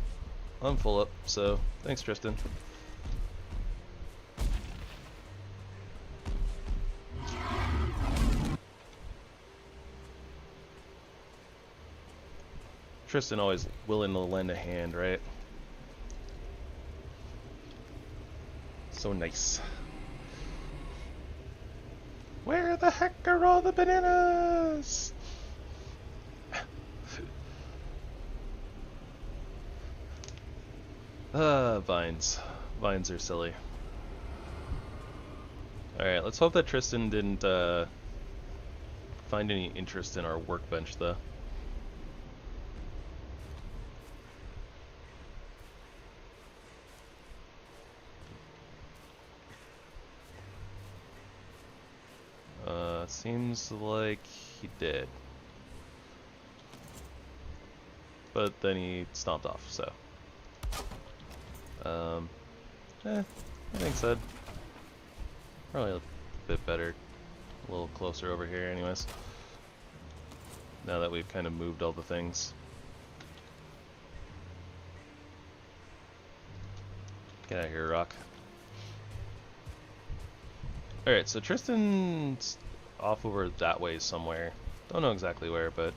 I'm full up, so thanks, Tristan. Tristan always willing to lend a hand, right? So nice. Where the heck are all the bananas? Vines. Vines are silly. Alright, let's hope that Tristan didn't find any interest in our workbench, though. Seems like he did. But then he stomped off, so. I think so. Probably a bit better, a little closer over here anyways. Now that we've kind of moved all the things. Get out of here, Rock. Alright, so Tristan's off over that way somewhere. Don't know exactly where, but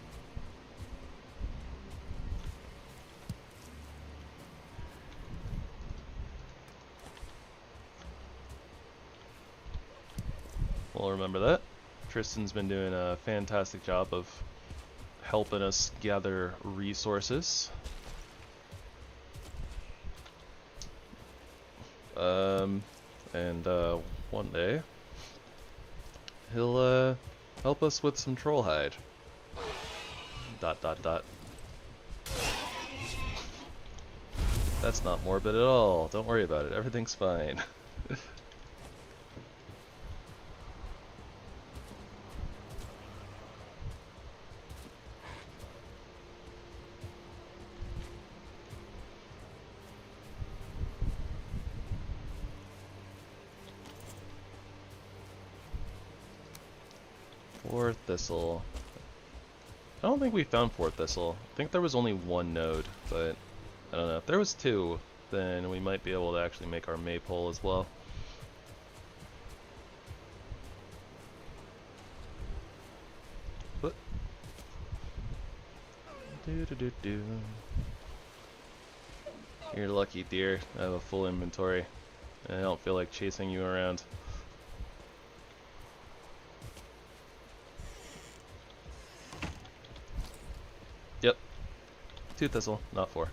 we'll remember that. Tristan's been doing a fantastic job of helping us gather resources. And one day he'll help us with some troll hide. ... That's not morbid at all. Don't worry about it. Everything's fine. Fourth Thistle. I don't think we found Fourth Thistle. I think there was only one node, but I don't know. If there was two, then we might be able to actually make our maypole as well. But do. You're lucky, dear. I have a full inventory. I don't feel like chasing you around. Yep. 2 Thistle, not 4.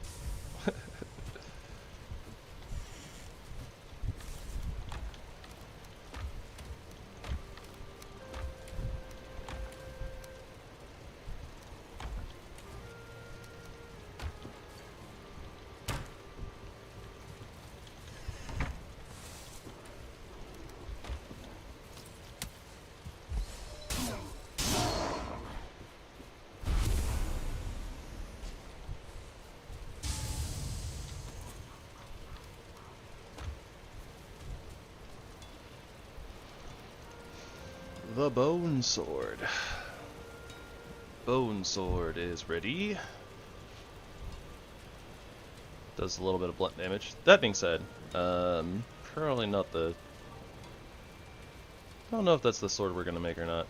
The Bone Sword. Bone Sword is ready. Does a little bit of blunt damage. That being said, probably not the... I don't know if that's the sword we're gonna make or not.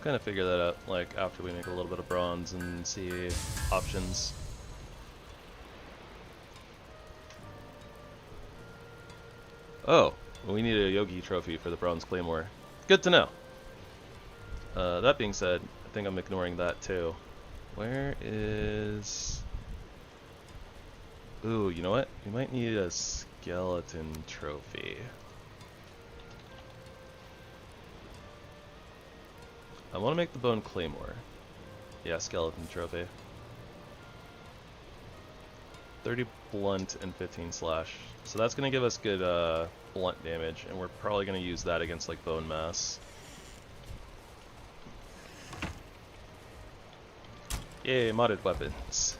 Kind of figure that out, like, after we make a little bit of bronze and see options. Oh, we need a Yogi trophy for the bronze claymore. Good to know. That being said, I think I'm ignoring that too. Where is... Ooh, you know what? We might need a skeleton trophy. I want to make the bone claymore. Yeah, skeleton trophy. 30 blunt and 15 slash. So that's going to give us good blunt damage, and we're probably going to use that against like bone mass. Yay, modded weapons.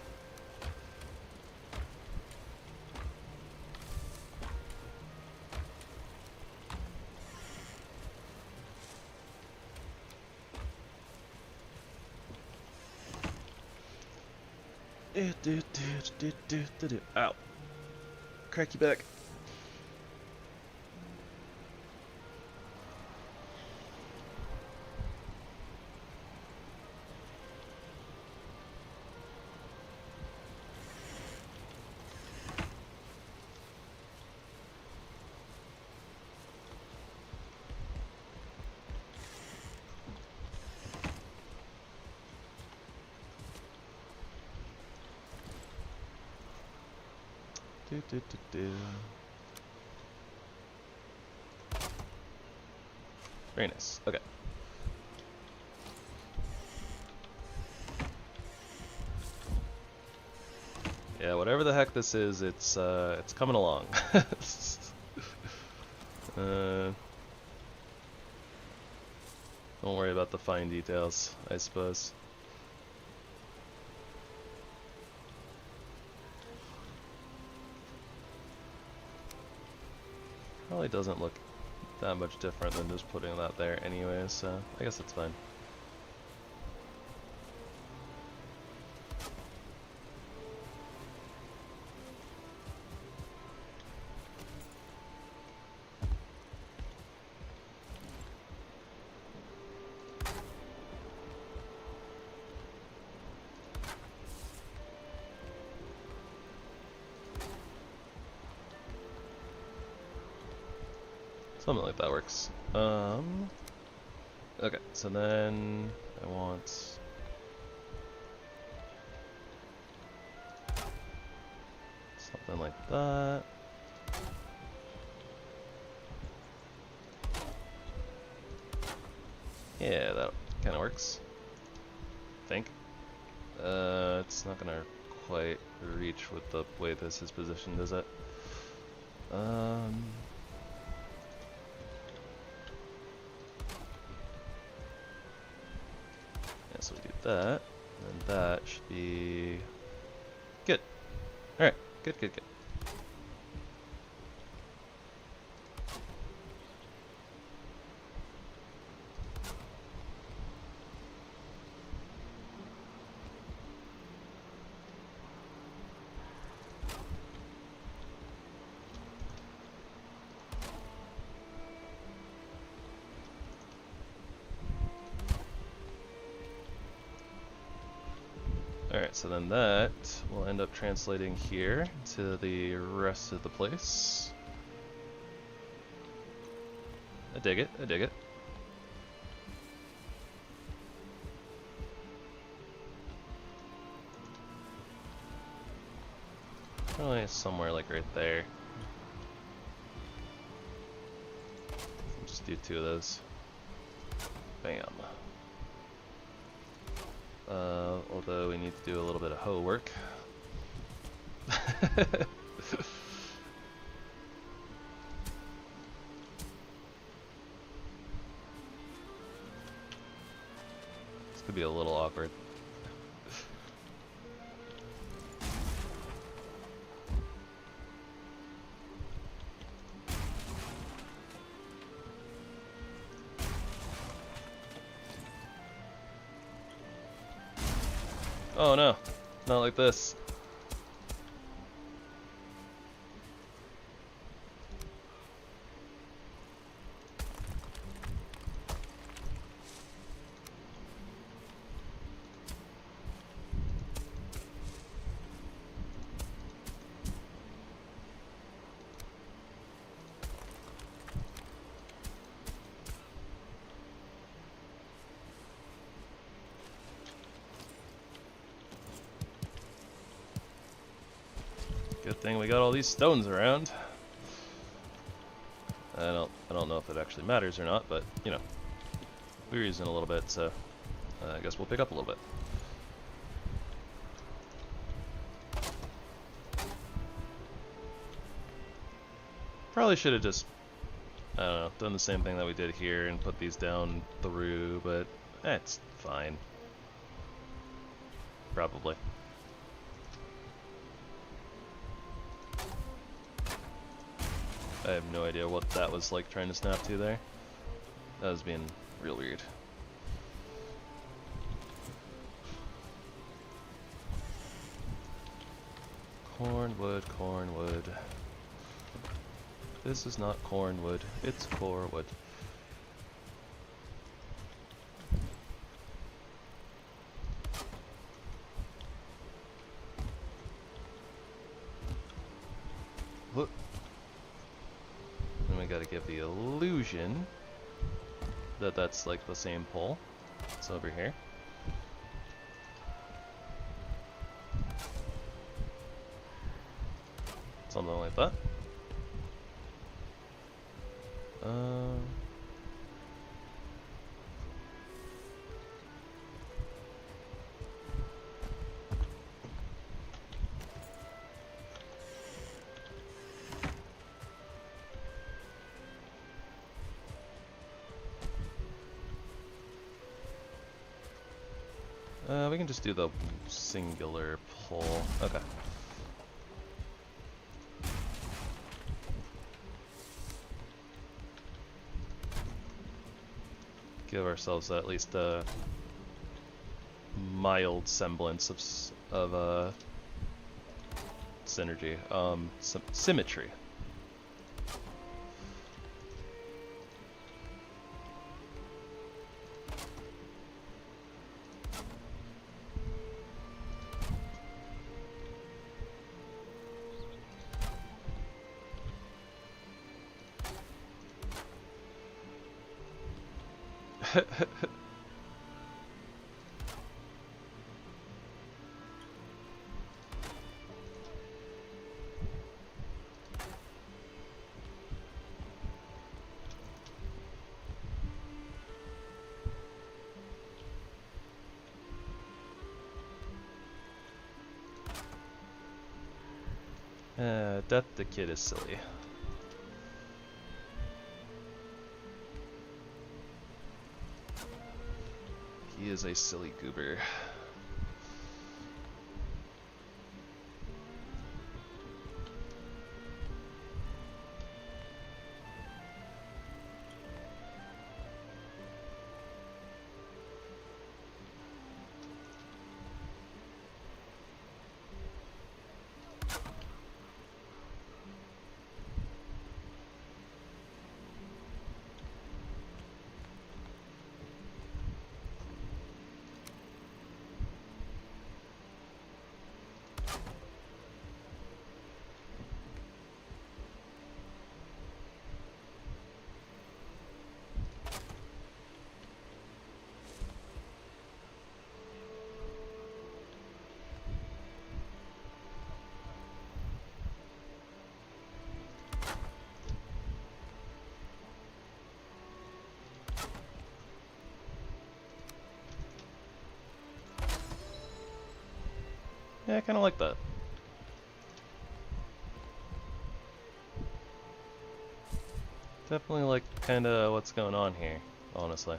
Ow. Crack your back. Very nice. Okay. Yeah, whatever the heck this is, it's coming along. Don't worry about the fine details, I suppose. Probably doesn't look that much different than just putting that there anyway, so I guess that's fine. Something like that works. Okay, so then I want something like that. Yeah, that kind of works. I think. It's not gonna quite reach with the way this is positioned, is it? So we do that, and that should be good. Alright, good. Alright, so then that will end up translating here to the rest of the place. I dig it. Probably somewhere like right there. We'll just do 2 of those. Bam. Although we need to do a little bit of hoe work. This could be a little awkward. Oh no, not like this. Good thing we got all these stones around. I don't know if it actually matters or not, but you know, we were using a little bit, so I guess we'll pick up a little bit. Probably should have just, I don't know, done the same thing that we did here and put these down through, but it's fine. Probably. I have no idea what that was like trying to snap to there. That was being real weird. Cornwood, cornwood. This is not cornwood, it's corewood. Look. Then we gotta give the illusion that that's like the same pole. It's over here. Something like that. We can just do the singular pole. Okay. Give ourselves at least a mild semblance of synergy, symmetry. Death the kid is silly. He is a silly goober. Yeah, I kind of like that. Definitely like kind of what's going on here, honestly.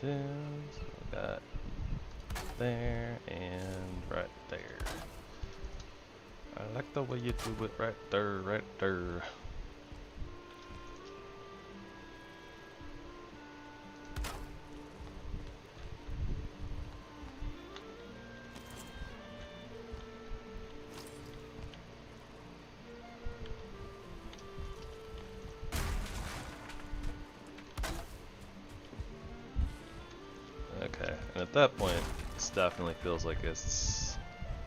So we got there and right there. I like the way you do it right there, right there. Okay, and at that point, this definitely feels like it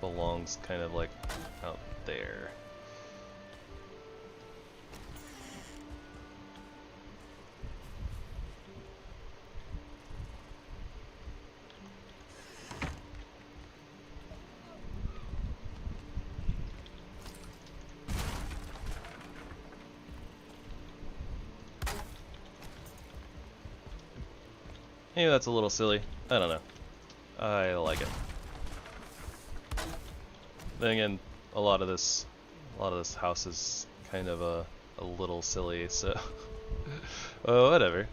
belongs kind of like out there. Maybe that's a little silly. I don't know. I like it. Then again, a lot of this house is kind of a little silly, so oh, whatever.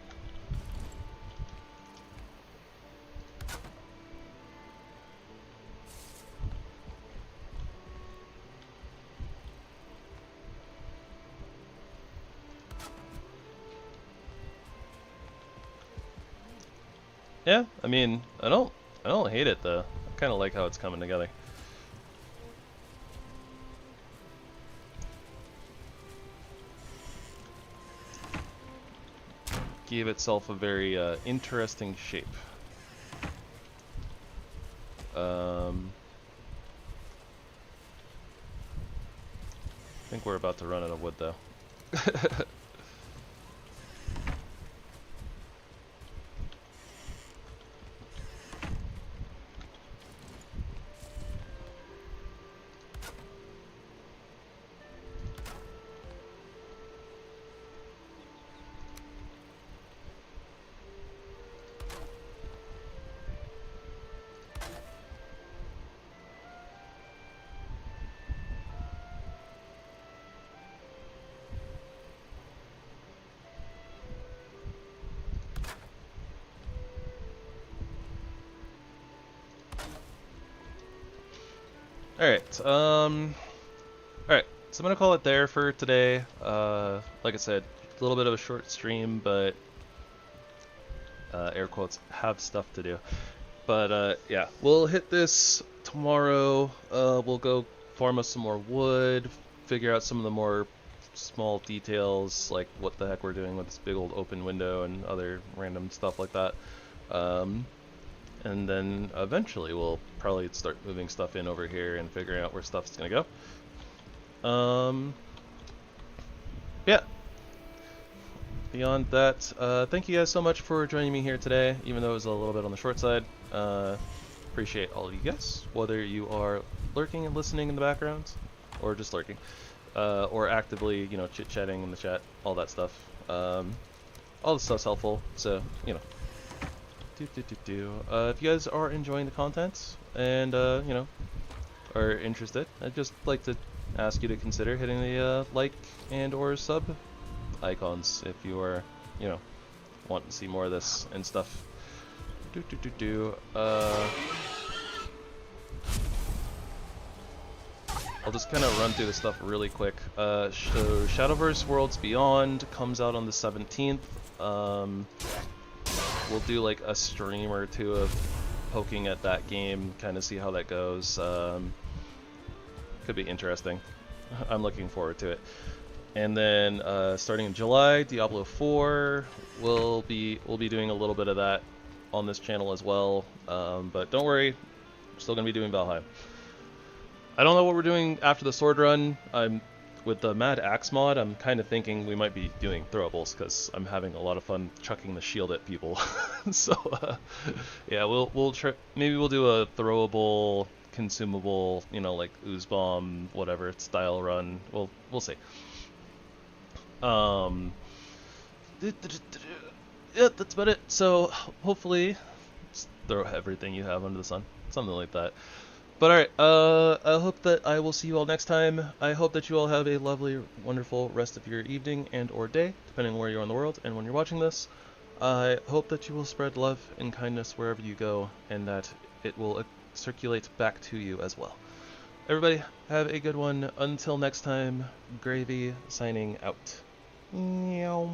Yeah, I mean, I don't hate it though. I kind of like how it's coming together. Gave itself a very interesting shape. I think we're about to run out of wood though. Alright, alright, so I'm gonna call it there for today. Like I said, a little bit of a short stream, but air quotes, have stuff to do. But yeah, we'll hit this tomorrow. We'll go farm us some more wood, figure out some of the more small details, like what the heck we're doing with this big old open window and other random stuff like that. And then eventually we'll probably start moving stuff in over here and figuring out where stuff's gonna go. Yeah. Beyond that, thank you guys so much for joining me here today, even though it was a little bit on the short side. Appreciate all of you guys, whether you are lurking and listening in the background, or just lurking, or actively, you know, chit-chatting in the chat, all that stuff. All this stuff's helpful, so, you know. If you guys are enjoying the content and you know, are interested, I'd just like to ask you to consider hitting the like and or sub icons if you are, you know, want to see more of this and stuff. I'll just kind of run through the stuff really quick. So Shadowverse Worlds Beyond comes out on the 17th. We'll do like a stream or two of poking at that game, kind of see how that goes. Could be interesting. I'm looking forward to it. And then starting in July, Diablo 4, we'll be doing a little bit of that on this channel as well. But don't worry, we're still gonna be doing Valheim. I don't know what we're doing after the sword run. With the Mad Axe mod, I'm kind of thinking we might be doing throwables because I'm having a lot of fun chucking the shield at people. So yeah, we'll try. Maybe we'll do a throwable, consumable, you know, like ooze bomb, whatever style run. We'll see. Yeah, that's about it. So hopefully, just throw everything you have under the sun, something like that. But alright, I hope that I will see you all next time. I hope that you all have a lovely, wonderful rest of your evening and or day, depending on where you are in the world and when you're watching this. I hope that you will spread love and kindness wherever you go, and that it will circulate back to you as well. Everybody, have a good one. Until next time, Gravy signing out. Meow.